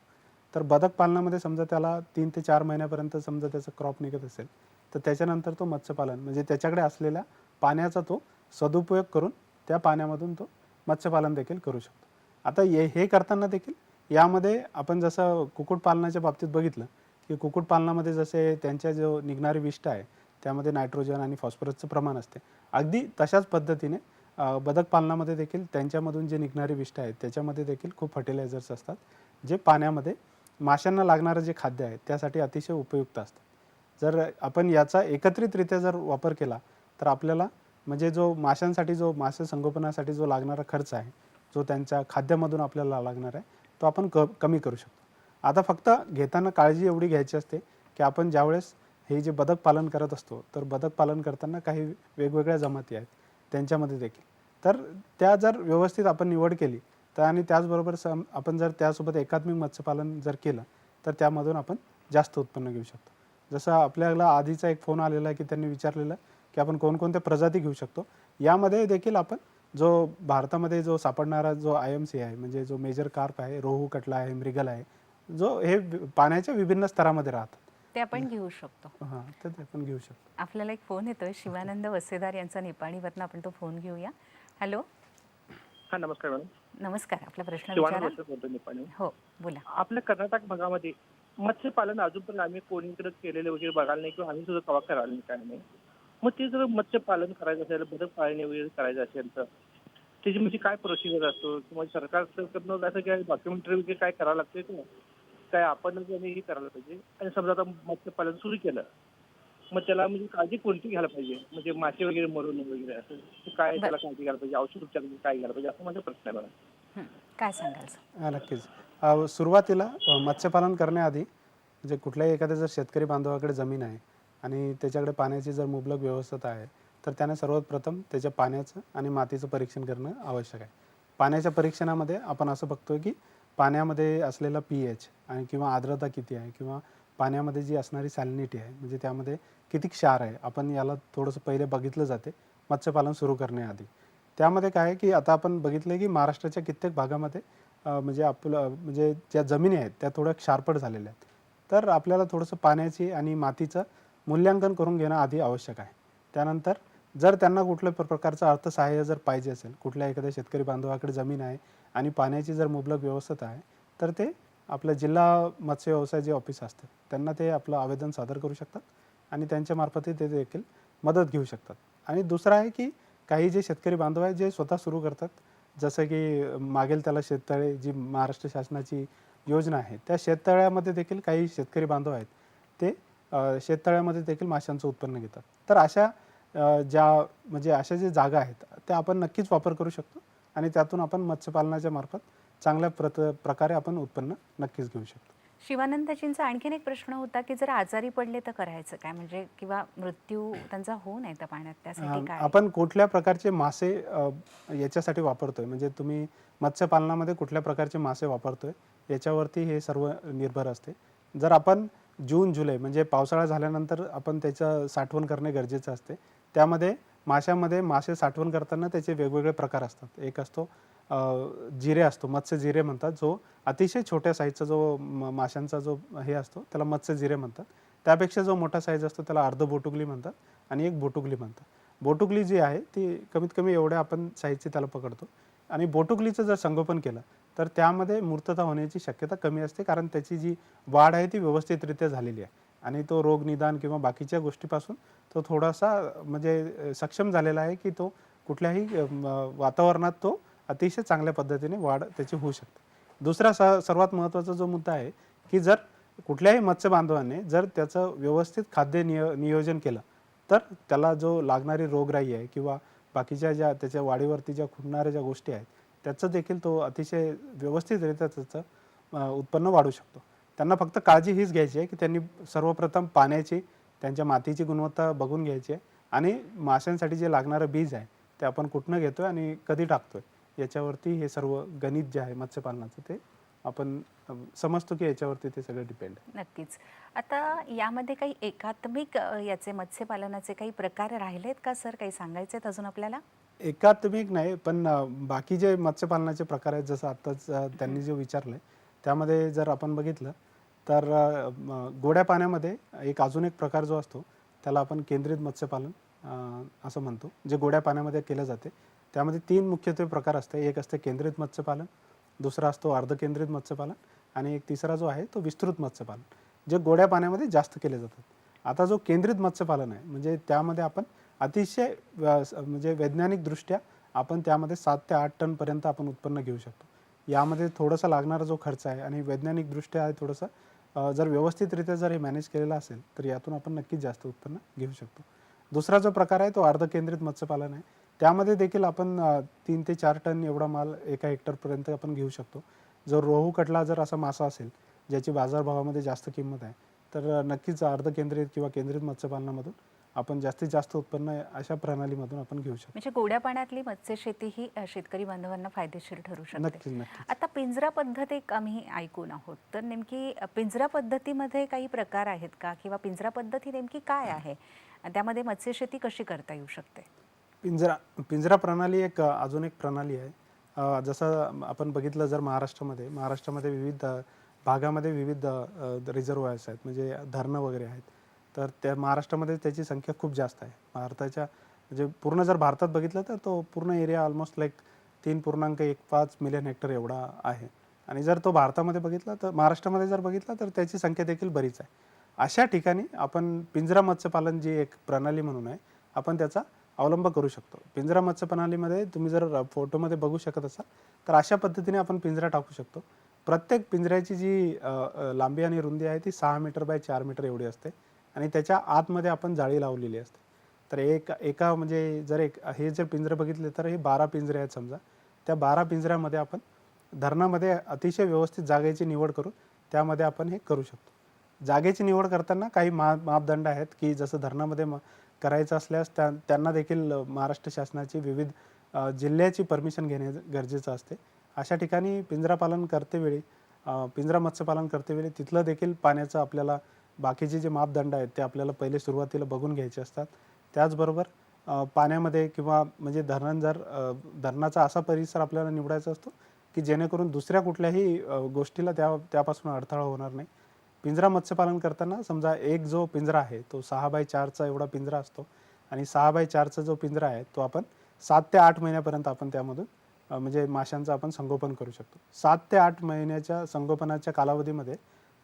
तर बदक पालनामध्ये समजा त्याला 3 ते 4 महिन्यापर्यंत समजा त्याचा क्रॉप निघत असेल तर त्याच्यानंतर तो मत्स्यपालन, म्हणजे त्याच्याकडे असलेल्या पाण्याचा तो सदुपयोग करून त्या पाण्यामधून तो मत्स्यपालन देखील करू शकतो. आता हे करताना देखील यामध्ये आपण जसं कुक्कुटपालनाच्या बाबतीत बघितलं की कुक्कुटपालनामध्ये जसे त्यांच्या जो निघणारी विष्ठा आहे त्यामध्ये नायट्रोजन आणि फॉस्फरसचं प्रमाण असते, अगदी तशाच पद्धतीने बदक पालनामध्ये देखील त्यांच्यामधून जे निघणारी विष्ठा आहेत त्याच्यामध्ये देखील खूप फर्टिलायझर्स असतात, जे पाण्यामध्ये माशांना लागणारं जे खाद्य आहे त्यासाठी अतिशय उपयुक्त असतात. जर आपण याचा एकत्रितरित्या जर वापर केला तर आपल्याला म्हणजे जो माशांसाठी, जो मासे संगोपनासाठी जो लागणारा खर्च आहे, जो त्यांच्या खाद्यामधून आपल्याला लागणार आहे, तो आपण कमी करू शकतो. आता फक्त घेताना काळजी एवढी घ्यायची असते की आपण ज्यावेळेस हे जे बदक पालन करत असतो तर बदक पालन करताना काही वेगवेगळ्या जमाती आहेत त्यांच्यामध्ये देखील, तर त्या जर व्यवस्थित आपण निवड केली तर आणि त्याचबरोबर आपण जर त्यासोबत एकात्मिक मत्स्यपालन जर केलं तर त्यामधून आपण जास्त उत्पन्न घेऊ शकतो. जसं आपल्याला आधीचा एक फोन आलेला आहे की त्यांनी विचारलेलं की आपण कोणकोणत्या प्रजाती घेऊ शकतो. यामध्ये देखील आपण जो भारतामध्ये जो सापडणारा जो IMC आहे, म्हणजे जो मेजर कार्प आहे, रोहू, कटला आहे, मृगल आहे, जो हे पाण्याच्या विभिन्न स्तरामध्ये राहतात, ते आपण घेऊ शकतो. हां, तर ते आपण घेऊ शकतो. आपल्याला एक फोन येतोय शिवानंद वसेदार यांचा निपाणीवरनं, आपण तो फोन घेऊया. हॅलो. हा नमस्कार मॅडम. नमस्कार, आपला प्रश्न शिवानंद विचारा. वसंत बोलतोय निपाणी. हो, बोला. आपल्या कर्नाटक भागामध्ये मत्स्यपालन अजून पण आम्ही कोणीकडे केलेले वगैरे बघायला नाही किंवा आम्ही सुद्धा कवा करायला नाही, काय नाही. मग ते जर मत्स्यपालन करायचं असेल, बदक पाळणे वगैरे करायचं असेल तर त्याची म्हणजे काय प्रोसिजर असतो किंवा सरकारकडनं असं काय डॉक्युमेंटरी वगैरे काय करावं लागते का, काय आपण हे करायला पाहिजे. आणि समजा आता मत्स्यपालन सुरू केलं मग त्याला म्हणजे काळजी कोणती घ्यायला पाहिजे, म्हणजे मासे वगैरे मरून वगैरे असं काय त्याला काळजी घ्यायला पाहिजे, औषध उपचार काय घ्यायला पाहिजे, असं माझा प्रश्न आहे मला. काय सांगाल सर? नक्कीच. सुरुवातीला मत्स्यपालन करण्याआधी म्हणजे कुठल्याही एखाद्या जर शेतकरी बांधवाकडे जमीन आहे आणि त्याच्याकडे पाण्याची जर मुबलक व्यवस्था आहे तर त्याने सर्वात प्रथम त्याच्या पाण्याचं आणि मातीचं परीक्षण करणं आवश्यक आहे. पाण्याच्या परीक्षणामध्ये आपण असं बघतोय की पाण्यामध्ये असलेला pH आणि किंवा आर्द्रता किती आहे किंवा पाण्यामध्ये जी असणारी सॅलिनिटी आहे म्हणजे त्यामध्ये किती क्षार आहे, आपण याला थोडंसं पहिले बघितलं जाते मत्स्यपालन सुरू करण्याआधी. त्यामध्ये काय आहे की आता आपण बघितलं की महाराष्ट्राच्या कित्येक भागामध्ये म्हणजे आपलं म्हणजे ज्या जमिनी आहेत त्या थोड्या क्षारपट झालेल्या आहेत. तर आपल्याला थोडंसं पाण्याची आणि मातीचं मूल्यांकन करून घेणं आधी आवश्यक आहे. त्यानंतर जर त्यांना कुठल्या प्रकारचं अर्थसहाय्य जर पाहिजे असेल, कुठल्या एखाद्या शेतकरी बांधवाकडे जमीन आहे आणि पाण्याची जर मुबलक व्यवस्था आहे, तर ते आपलं जिल्हा मत्स्य व्यवसाय जे ऑफिस असतं त्यांना ते आपलं आवेदन सादर करू शकतात आणि त्यांच्यामार्फत ते देखील मदत घेऊ शकतात. आणि दुसरं आहे की काही जे शेतकरी बांधव आहेत जे स्वतः सुरू करतात, जसं की मागेल त्याला शेततळे जी महाराष्ट्र शासनाची योजना आहे, त्या शेततळ्यामध्ये देखील काही शेतकरी बांधव आहेत ते शेततळ्यामध्ये देखील माशांचं उत्पन्न घेतात. तर अशा ज्या म्हणजे अशा ज्या जागा आहेत त्या आपण नक्कीच वापर करू शकतो आणि त्यातून आपण मत्स्यपालनाच्या मार्फत चांगल्या प्रकारे आपण उत्पन्न नक्कीच घेऊ शकतो. शिवानंदाजींचा आणखीन एक प्रश्न होता की जर आजारी पडले तर करायचं काय, म्हणजे किंवा मृत्यू त्यांचा होऊ नये त्या पाण्यात, त्यासाठी काय? आपण कुठल्या प्रकारचे मासे याच्यासाठी वापरतोय म्हणजे तुम्ही मत्स्यपालनामध्ये कुठल्या प्रकारचे मासे वापरतोय याच्यावरती हे सर्व निर्भर असते. जर आपण जून जुलै म्हणजे पावसाळा झाल्यानंतर आपण त्याचं साठवण करणे गरजेचं असते. त्यामध्ये माशांमध्ये मासे साठवण करताना त्याचे वेगवेगळे प्रकार असतात. एक असतो जिरे असतो, मत्स्य जिरे म्हणतात, जो अतिशय छोट्या साईजचा जो माशांचा जो हे असतो त्याला मत्स्य जिरे म्हणतात. त्यापेक्षा जो मोठा साईज असतो त्याला अर्ध बोटुगली म्हणतात आणि एक बोटुगली म्हणतात. बोटुगली जी आहे ती कमीत कमी एवढ्या आपण साईजची त्याला पकडतो आणि बोटुगलीचं जर संगोपन केलं तर त्यामध्ये मूर्तता होण्याची शक्यता कमी असते, कारण त्याची जी वाढ आहे ती व्यवस्थितरित्या झालेली आहे आणि तो रोग निदान किंवा बाकीच्या गोष्टीपासून तो थोडासा म्हणजे सक्षम झालेला आहे की तो कुठल्याही वातावरणात तो अतिशय चांगल्या पद्धतीने वाढ त्याची होऊ शकते. दुसरा सर्वात महत्त्वाचा जो मुद्दा आहे की जर कुठल्याही मत्स्य बांधवाने जर त्याचं व्यवस्थित खाद्य नियोजन केलं तर त्याला जो लागणारी रोगराई आहे किंवा बाकीच्या ज्या त्याच्या वाढीवरती ज्या खुंटणाऱ्या ज्या गोष्टी आहेत त्याचं देखील तो अतिशय व्यवस्थितरित्या त्याचं उत्पन्न वाढू शकतो. त्यांना फक्त काळजी हीच घ्यायची आहे की त्यांनी सर्वप्रथम पाण्याची त्यांच्या मातीची गुणवत्ता बघून घ्यायची आहे आणि माशांसाठी जे लागणारं बीज आहे ते आपण कुठनं घेतोय आणि कधी टाकतोय याच्यावरती हे सर्व गणित जे आहे मत्स्यपालनाचं ते आपण समजतो की याच्यावरती ते सगळं डिपेंड आहे. नक्कीच. आता यामध्ये काही एकात्मिक याचे मत्स्यपालनाचे काही प्रकार राहिलेत का सर? काही सांगायचे आहेत अजून आपल्याला? एकात्मिक नाही, पण बाकी जे मत्स्यपालनाचे प्रकार आहेत जसं आत्ताच त्यांनी जे विचारलंय त्यामध्ये जर आपण बघितलं तर गोड्या पाण्यामध्ये एक अजून एक प्रकार जो असतो त्याला आपण केंद्रित मत्स्यपालन असं म्हणतो, जे गोड्या पाण्यामध्ये केलं जाते. त्यामध्ये 3 मुख्यत्वे प्रकार असते. एक असते केंद्रित मत्स्यपालन, दुसरा असतो अर्धकेंद्रित मत्स्यपालन आणि एक तिसरा जो आहे तो विस्तृत मत्स्यपालन, जे गोड्या पाण्यामध्ये जास्त केले जातात. आता जो केंद्रित मत्स्यपालन आहे म्हणजे त्यामध्ये आपण अतिशय म्हणजे वैज्ञानिकदृष्ट्या आपण त्यामध्ये 7 ते 8 टनपर्यंत आपण उत्पन्न घेऊ शकतो. यामध्ये थोडासा लागणारा जो खर्च आहे आणि वैज्ञानिकदृष्ट्या आहे थोडंसं जर व्यवस्थितरित्या जर हे मॅनेज केलेलं असेल तर यातून आपण नक्कीच जास्त उत्पन्न घेऊ शकतो. दुसरा जो प्रकार आहे तो अर्धकेंद्रित मत्स्यपालन आहे. त्यामध्ये देखील आपण 3 ते 4 टन एवढा माल एका हेक्टरपर्यंत आपण घेऊ शकतो. जर रोहू कटला जर असा मासा असेल ज्याची बाजारभावामध्ये जास्त किंमत आहे तर नक्कीच अर्धकेंद्रित किंवा केंद्रित मत्स्यपालनामधून आपण जास्तीत जास्त उत्पन्न अशा प्रणालीमधून आपण घेऊ शकतो. म्हणजे गोड्या पाण्यातली मत्स्यशेती ही शेतकरी बांधवांना फायदेशीर ठरू शकते. नक्कीच नक्कीच. आता पिंजरा पद्धत एक आम्ही ऐकून आहोत, तर नेमकी पिंजरा पद्धतीमध्ये काही प्रकार आहेत का, किंवा पिंजरा पद्धती नेमकी काय आहे, त्यामध्ये मत्स्यशेती कशी करता येऊ शकते? पिंजरा प्रणाली एक अजून एक प्रणाली आहे. जसं आपण बघितलं जर महाराष्ट्रामध्ये विविध भागामध्ये विविध रिझर्व्हायर्स आहेत म्हणजे धरणं वगैरे आहेत. तर त्या महाराष्ट्रामध्ये त्याची संख्या खूप जास्त आहे. भारताच्या म्हणजे पूर्ण जर भारतात बघितलं तर तो पूर्ण area almost like 3.15 million hectare एवढा आहे. आणि जर तो भारतामध्ये बघितला तर महाराष्ट्रामध्ये जर बघितला तर त्याची संख्या देखील बरीच आहे. अशा ठिकाणी आपण पिंजरा मत्स्यपालन जी एक प्रणाली म्हणून आहे आपण त्याचा अवलंब करू शकतो. पिंजरा मत्स्य प्रणालीमध्ये तुम्ही जर फोटोमध्ये बघू शकत असाल तर अशा पद्धतीने आपण पिंजरा टाकू शकतो. प्रत्येक पिंजऱ्याची जी लांबी आणि रुंदी आहे ती 6 मीटर बाय 4 मीटर एवढी असते आणि त्याच्या आतमध्ये आपण जाळी लावलेली असते. तर एका म्हणजे जर हे जर पिंजरे बघितले तर हे 12 पिंजरे आहेत समजा. त्या 12 पिंजऱ्यामध्ये आपण धरणामध्ये अतिशय व्यवस्थित जागेची निवड करून त्यामध्ये आपण हे करू शकतो. जागेची निवड करताना काही मापदंड आहेत की जसं धरणामध्ये करायचं असल्यास त्यांना देखील महाराष्ट्र शासनाची विविध जिल्ह्याची परमिशन घेणे गरजेचं असते. अशा ठिकाणी पिंजरा पालन करतेवेळी पिंजरा मत्स्यपालन करतेवेळी तिथलं देखील पाण्याचं आपल्याला बाकीचे जे मापदंड आहेत ते आपल्याला पहिले सुरुवातीला बघून घ्यायचे असतात. त्याचबरोबर पाण्यामध्ये किंवा म्हणजे धरणाचा असा परिसर आपल्याला निवडायचा असतो की जेणेकरून दुसऱ्या कुठल्याही गोष्टीला त्यापासून अडथळा होणार नाही. पिंजरा मत्स्यपालन करताना समजा एक जो पिंजरा आहे तो 6x4चा एवढा पिंजरा असतो आणि 6x4चा जो पिंजरा आहे तो आपण 7 ते 8 महिन्यापर्यंत आपण त्यामधून म्हणजे माशांचं आपण संगोपन करू शकतो. 7 ते 8 महिन्याच्या संगोपनाच्या कालावधीमध्ये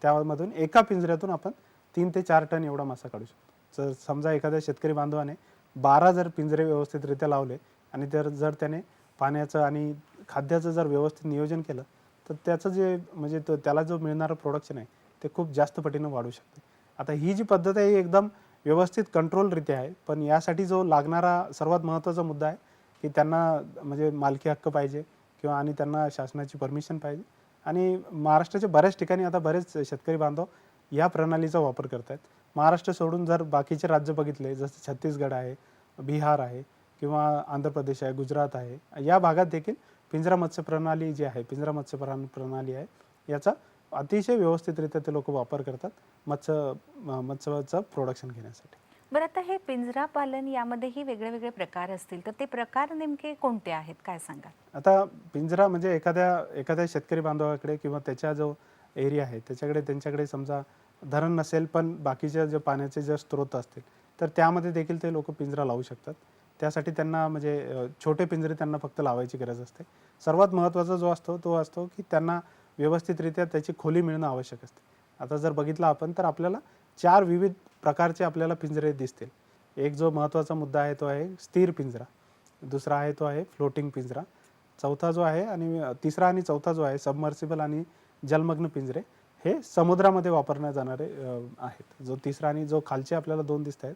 त्यामधून एका पिंजऱ्यातून आपण 3 ते 4 टन एवढा मासा काढू शकतो. जर समजा एखाद्या शेतकरी बांधवाने 12 जर पिंजरे व्यवस्थितरित्या लावले आणि जर त्याने पाण्याचं आणि खाद्याचं जर व्यवस्थित नियोजन केलं तर त्याचं जे म्हणजे त्याला जो मिळणारं प्रोडक्शन आहे ते खूप जास्त पटीनं वाढू शकते. आता ही जी पद्धत आहे ही एकदम व्यवस्थित कंट्रोलरित्या आहे, पण यासाठी जो लागणारा सर्वात महत्त्वाचा मुद्दा आहे की त्यांना म्हणजे मालकी हक्क पाहिजे किंवा आणि त्यांना शासनाची परमिशन पाहिजे. आणि महाराष्ट्राच्या बऱ्याच ठिकाणी आता बरेच शेतकरी बांधव या प्रणालीचा वापर करत आहेत. महाराष्ट्र सोडून जर बाकीचे राज्य बघितले जसं छत्तीसगड आहे, बिहार आहे किंवा आंध्र प्रदेश आहे, गुजरात आहे, या भागात देखील पिंजरा मत्स्य प्रणाली जी आहे, पिंजरा मत्स्य प्रणाली आहे, याचा अतिशय व्यवस्थितरित्या ते लोक वापर करतात मत्स्याचं प्रोडक्शन घेण्यासाठी. बरं, आता हे पिंजरा पालन यामध्येही वेगळे वेगळे प्रकार असतील, तर ते प्रकार नेमके कोणते आहेत, काय सांगाल? आता पिंजरा म्हणजे एखाद्या शेतकरी बांधवाकडे किंवा त्याचा जो एरिया आहे त्यांच्याकडे समजा धरण नसेल पण बाकीच्या जे पाण्याचे जे स्रोत असतील तर त्यामध्ये देखील ते लोक पिंजरा लावू शकतात. त्यासाठी त्यांना म्हणजे छोटे पिंजरे त्यांना फक्त लावायची गरज असते. सर्वात महत्त्वाचा जो असतो तो असतो की त्यांना व्यवस्थितरित्या त्याची खोली मिळणं आवश्यक असते. आता जर बघितलं आपण तर आपल्याला 4 विविध प्रकारचे आपल्याला पिंजरे दिसतील. एक जो महत्त्वाचा मुद्दा आहे तो आहे स्थिर पिंजरा, दुसरा आहे तो आहे फ्लोटिंग पिंजरा, चौथा जो आहे आणि तिसरा आणि चौथा जो आहे सबमर्सिबल आणि जलमग्न पिंजरे हे समुद्रामध्ये वापरण्यात जाणारे आहेत. जो तिसरा आणि जो खालचे आपल्याला 2 दिसत आहेत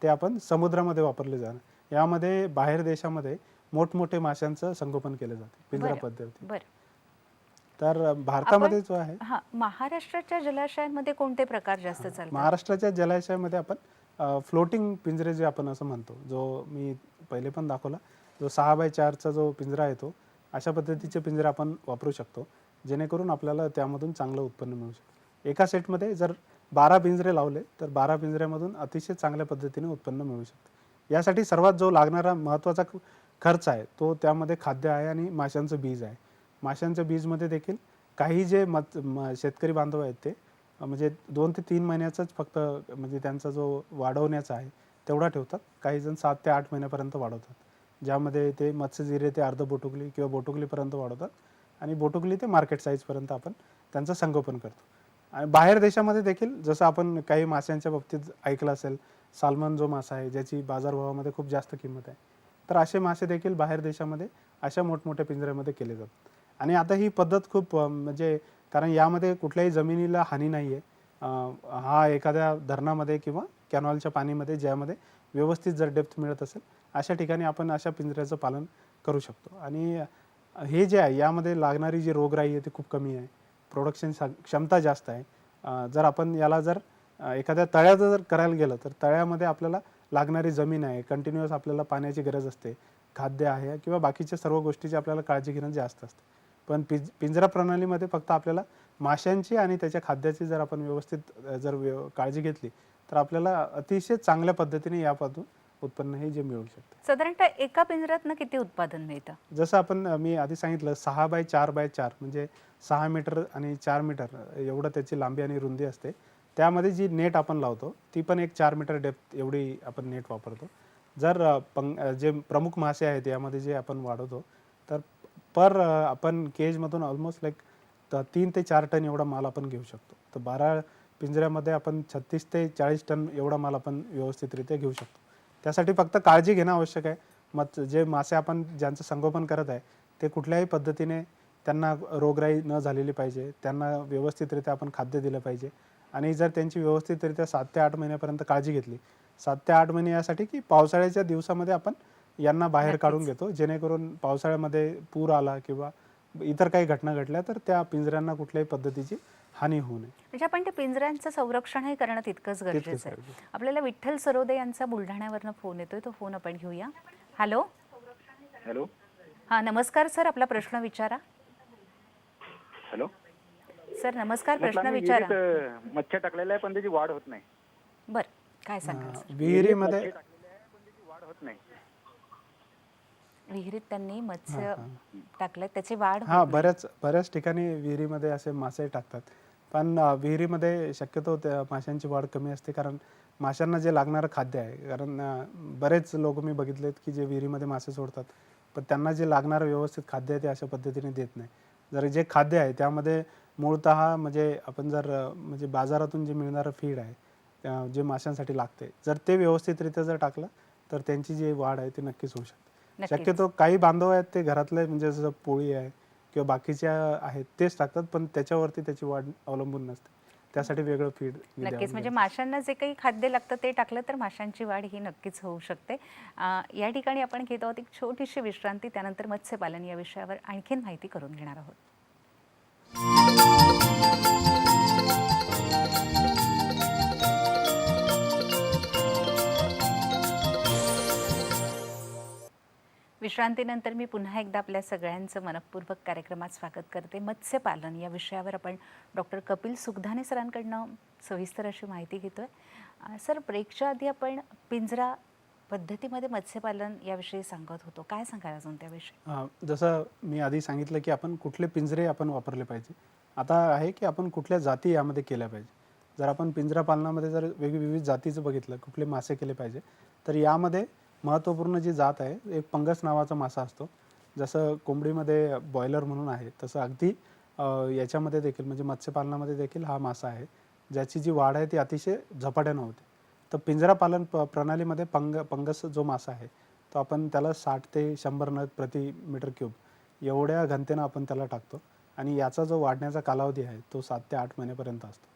ते आपण समुद्रामध्ये वापरले जाणार. यामध्ये बाहेर देशामध्ये मोठमोठे माशांचं संगोपन केलं जाते पिंजरा पद्धती. बरं, तर भारतामध्ये जो आहे महाराष्ट्राच्या जलाशयांमध्ये कोणते प्रकार जास्त चालतात? महाराष्ट्राच्या जलाशयामध्ये आपण फ्लोटिंग पिंजरे जे आपण असं म्हणतो, जो मी पहिले पण दाखवला, जो 6x4चा जो पिंजरा आहे तो अशा पद्धतीचे पिंजरे आपण वापरू शकतो जेणेकरून आपल्याला त्यामधून चांगलं उत्पन्न मिळू शकतं. एका सेटमध्ये जर 12 पिंजरे लावले तर 12 पिंजऱ्यामधून अतिशय चांगल्या पद्धतीने उत्पन्न मिळू शकतं. यासाठी सर्वात जो लागणारा महत्त्वाचा खर्च आहे तो त्यामध्ये खाद्य आहे आणि माशांचं बीज आहे. माशांच्या बीजमध्ये देखील काही जे शेतकरी बांधव आहेत ते म्हणजे 2 ते 3 महिन्याचाच फक्त म्हणजे त्यांचा जो वाढवण्याचा आहे तेवढा ठेवतात. काही जण 7 ते 8 महिन्यापर्यंत वाढवतात, ज्यामध्ये ते मत्स्यजिरे ते अर्ध बोटुकली किंवा बोटुकलीपर्यंत वाढवतात आणि बोटुकली ते मार्केट साईजपर्यंत आपण त्यांचं संगोपन करतो. आणि बाहेर देशामध्ये देखील जसं आपण काही माशांच्या बाबतीत ऐकलं असेल, साल्मन जो मासा आहे ज्याची बाजारभावामध्ये खूप जास्त किंमत आहे, तर असे मासे देखील बाहेर देशामध्ये अशा मोठमोठ्या पिंजऱ्यामध्ये केले जातात. आणि आता ही पद्धत खूप म्हणजे कारण यामध्ये कुठल्याही जमिनीला हानी नाही आहे. हा एखाद्या धरणामध्ये किंवा कॅनॉलच्या पाणीमध्ये ज्यामध्ये व्यवस्थित जर डेप्थ मिळत असेल अशा ठिकाणी आपण अशा पिंजऱ्याचं पालन करू शकतो. आणि हे जे आहे यामध्ये लागणारी जी रोगराई आहे ती खूप कमी आहे, प्रोडक्शन क्षमता जास्त आहे. जर आपण याला जर एखाद्या तळ्याचं जर करायला गेलं तर तळ्यामध्ये आपल्याला लागणारी जमीन आहे, कंटिन्युअस आपल्याला पाण्याची गरज असते, खाद्य आहे किंवा बाकीच्या सर्व गोष्टीची आपल्याला काळजी घेणं जास्त असते. पण पिंजरा प्रणालीमध्ये फक्त आपल्याला माशांची आणि त्याच्या खाद्याची जर आपण व्यवस्थित काळजी घेतली तर आपल्याला अतिशय चांगल्या पद्धतीने यापासून उत्पन्न हे जे मिळू शकतं. साधारणतः एका पिंजऱ्यातनं किती उत्पादन मिळतं? जसं मी आधी सांगितलं 6x4x4 म्हणजे 6 मीटर आणि 4 मीटर एवढं त्याची लांबी आणि रुंदी असते. त्यामध्ये जी नेट आपण लावतो ती पण एक 4 मीटर डेप्थ एवढी आपण नेट वापरतो. जर जे प्रमुख मासे आहेत यामध्ये जे आपण वाढवतो तर आपण केजमधून ऑलमोस्ट लाईक 3 ते 4 टन एवढा माल आपण घेऊ शकतो. तर 12 पिंजऱ्यामध्ये आपण 36 ते 40 टन एवढा माल आपण व्यवस्थितरित्या घेऊ शकतो. त्यासाठी फक्त काळजी घेणं आवश्यक आहे. मग जे मासे आपण ज्यांचं संगोपन करत आहे ते कुठल्याही पद्धतीने त्यांना रोगराई न झालेली पाहिजे, त्यांना व्यवस्थितरित्या आपण खाद्य दिलं पाहिजे. आणि जर त्यांची व्यवस्थितरित्या 7 ते 8 महिन्यापर्यंत काळजी घेतली, 7 ते 8 महिने यासाठी की पावसाळ्याच्या दिवसामध्ये आपण यांना बाहेर काढून घेतो जेणेकरून पावसाळ्यामध्ये पूर आला किंवा इतर काही घटना घडल्या तर त्या पिंजऱ्यांना कुठल्याही पद्धतीची हानी होऊ नये. म्हणजे आपण ते पिंजऱ्यांचं संरक्षणही करणं तितकंच गरजेचं आहे. आपल्याला विठ्ठल सरोदे यांचा बुलढाण्यावरनं फोन येतोय, तो फोन आपण घेऊया. हॅलो. हॅलो हां नमस्कार सर, आपला प्रश्न विचारा. हॅलो सर नमस्कार, म्हटलं प्रश्न आम्ही विचारा. विहिरीत मच्छर टाकलेला आहे पण त्याची वाढ होत नाही. बरं, काय सांगाल सर? विहिरीमध्ये मच्छर टाकलेले आहे पण त्याची वाढ होत नाही. विहिरीत त्यांनी हां मत्स्य हां टाकलं, त्याची वाढ हां, होत नाही. बऱ्याच ठिकाणी विहिरीमध्ये असे मासे टाकतात. पण विहिरीमध्ये शक्यतो त्या माशांची वाढ कमी असते, कारण माशांना जे लागणारं खाद्य आहे, कारण बरेच लोक मी बघितलेत की जे विहिरीमध्ये मासे सोडतात, पण त्यांना जे लागणारं व्यवस्थित खाद्य आहे ते अशा पद्धतीने देत नाही. जर जे खाद्य आहे त्यामध्ये मूळतः म्हणजे आपण जर म्हणजे बाजारातून जे मिळणारं फीड आहे, जे माशांसाठी लागते, जर ते व्यवस्थितरित्या जर टाकलं तर त्यांची जी वाढ आहे ती नक्कीच होऊ शकते. नक्कीच. शक्यतो काही बांधव आहेत ते घरातले म्हणजे जसं पोळी आहे किंवा बाकीच्या आहेत तेच टाकतात, पण त्याच्यावरती त्याची वाढ अवलंबून नसते. त्यासाठी वेगळं फीड नक्कीच, द्यावं म्हणजे लागतं. माशांना जे काही खाद्य लागतं ते टाकलं तर माशांची वाढ ही नक्कीच होऊ शकते. या ठिकाणी आपण घेत आहोत एक छोटीशी विश्रांती, त्यानंतर मत्स्यपालन या विषयावर आणखीन माहिती करून घेणार आहोत. विश्रांतीनंतर मी पुन्हा एकदा आपल्या सगळ्यांचं मनःपूर्वक कार्यक्रमात स्वागत करते. मत्स्यपालन या विषयावर आपण डॉक्टर कपिल सुखधाने सरांकडनं सविस्तर अशी माहिती घेतोय. सर, ब्रेकच्या आधी आपण पिंजरा पद्धतीमध्ये मत्स्यपालन याविषयी सांगत होतो, काय सांगाल अजून त्याविषयी? जसं मी आधी सांगितलं की आपण कुठले पिंजरे आपण वापरले पाहिजे. आता आहे की आपण कुठल्या जाती यामध्ये केल्या पाहिजे. जर आपण पिंजरा पालनामध्ये जर विविध जातीचं बघितलं, कुठले मासे केले पाहिजे, तर यामध्ये महत्त्वपूर्ण जी जात आहे, एक पंगस नावाचा मासा असतो. जसं कोंबडीमध्ये बॉयलर म्हणून आहे, तसं अगदी याच्यामध्ये देखील म्हणजे मत्स्यपालनामध्ये देखील हा मासा आहे, ज्याची जी वाढ आहे ती अतिशय झपाट्यानं होते. तर पिंजरा पालन प्रणालीमध्ये पंगस जो मासा आहे, तो आपण त्याला 60 ते 100 नग प्रति मीटर क्यूब एवढ्या घनतेनं आपण त्याला टाकतो, आणि याचा जो वाढण्याचा कालावधी आहे तो 7 ते 8 महिन्यापर्यंत असतो.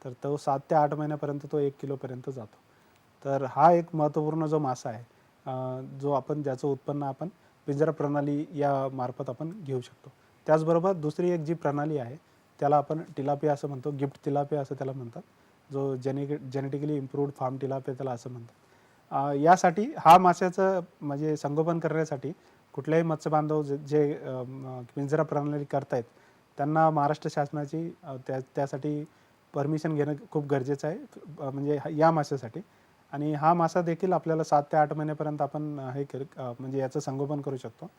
तर तो 7 ते 8 महिन्यापर्यंत तो 1 किलोपर्यंत जातो. तर हा एक महत्त्वपूर्ण जो मासा आहे, जो आपण ज्याचं उत्पन्न आपण पिंजरा प्रणाली या मार्फत आपण घेऊ शकतो. त्याचबरोबर दुसरी एक जी प्रणाली आहे त्याला आपण टिलापिया असं म्हणतो, गिफ्ट तिलापिया असं त्याला म्हणतात, जो जेनेटिकली इम्प्रूव्ड फार्म टिलापिया त्याला असं म्हणतात. यासाठी हा माशाचं म्हणजे संगोपन करण्यासाठी कुठल्याही मत्स्यबांधव जे पिंजरा प्रणाली करतायत त्यांना महाराष्ट्र शासनाची त्यासाठी परमिशन घेणं खूप गरजेचं आहे, म्हणजे या माशासाठी. आणि हा मासा देखील आपल्याला 7 ते 8 महिन्यापर्यंत आपण म्हणजे याचं संगोपन करू शकतो.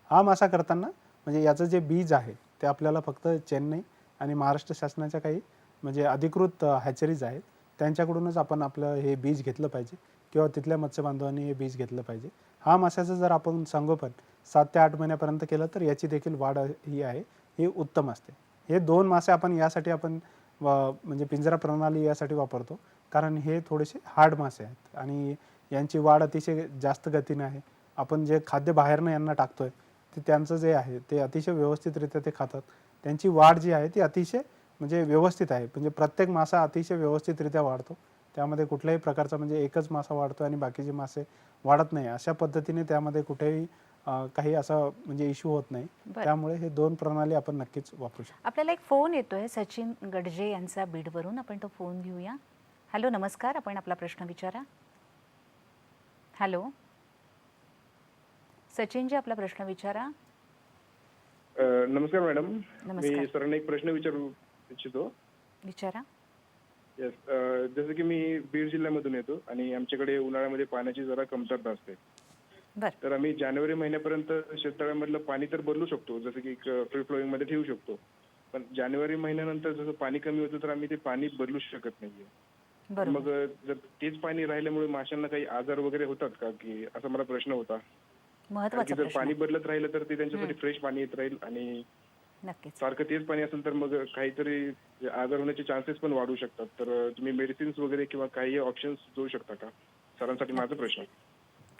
हा मासा करताना म्हणजे याचं जे बीज आहे ते आपल्याला फक्त चेन्नई आणि महाराष्ट्र शासनाच्या काही म्हणजे अधिकृत हॅचरीज आहेत त्यांच्याकडूनच आपण आपलं हे बीज घेतलं पाहिजे, किंवा तिथल्या मत्स्यबांधवांनी हे बीज घेतलं पाहिजे. हा माशाचं जर आपण संगोपन 7 ते 8 महिन्यापर्यंत केलं तर याची देखील वाढ ही आहे ही उत्तम असते. हे 2 मासे आपण यासाठी आपण म्हणजे पिंजरा प्रणाली यासाठी वापरतो, कारण हे थोडेसे हार्ड मासे आहेत आणि यांची वाढ अतिशय जास्त गतीने आहे. आपण जे खाद्य बाहेरनं यांना टाकतोय ते त्यांचं जे आहे ते अतिशय व्यवस्थितरित्या ते खातात. त्यांची वाढ जी आहे ती अतिशय म्हणजे व्यवस्थित आहे, म्हणजे प्रत्येक मासा अतिशय व्यवस्थितरित्या वाढतो. त्यामध्ये कुठल्याही प्रकारचा म्हणजे एकच मासा वाढतो आणि बाकीचे मासे वाढत नाही, अशा पद्धतीने त्यामध्ये कुठेही काही असा म्हणजे इश्यू होत नाही. बरं. त्यामुळे हे 2 प्रणाली आपण नक्कीच वापरू शकतो. आपल्याला एक फोन येतोय सचिन गडजे यांचा बीडवरून, आपण तो फोन घेऊया. हॅलो नमस्कार, आपण आपला प्रश्न विचारा. हॅलो सचिनजी, आपला प्रश्न विचारा. नमस्कार मॅडम. नमस्कार. मी सरांना एक प्रश्न विचारू इच्छितो. विचारा. येस. जसं की मी बीड जिल्ह्यामधून येतो आणि आमच्याकडे उन्हाळ्यामध्ये पाण्याची जरा कमतरता असते. बरं. तर आम्ही जानेवारी महिन्यापर्यंत शेततळ्यामधलं पाणी तर बदलू शकतो, जसं की फ्री फ्लोईंग मध्ये ठेवू शकतो. पण जानेवारी महिन्यानंतर जसं पाणी कमी होतं तर आम्ही ते पाणी बदलू शकत नाहीये. बरोबर. मग जर तेच पाणी राहिल्यामुळे माशांना काही आजार वगैरे होतात का, की असा मला प्रश्न होता. कारण की महत्त्वाचा जर प्रश्न पाणी आहे. बदलत राहिलं तर ते त्यांच्यासाठी फ्रेश पाणी येत राहील, आणि नक्कीच. सारखं तेच पाणी असेल तर मग काहीतरी आजार होण्याचे चान्सेस पण वाढू शकतात. तर तुम्ही मेडिसिन्स वगैरे किंवा काही ऑप्शन्स देऊ शकता का सरांसाठी? माझा प्रश्न.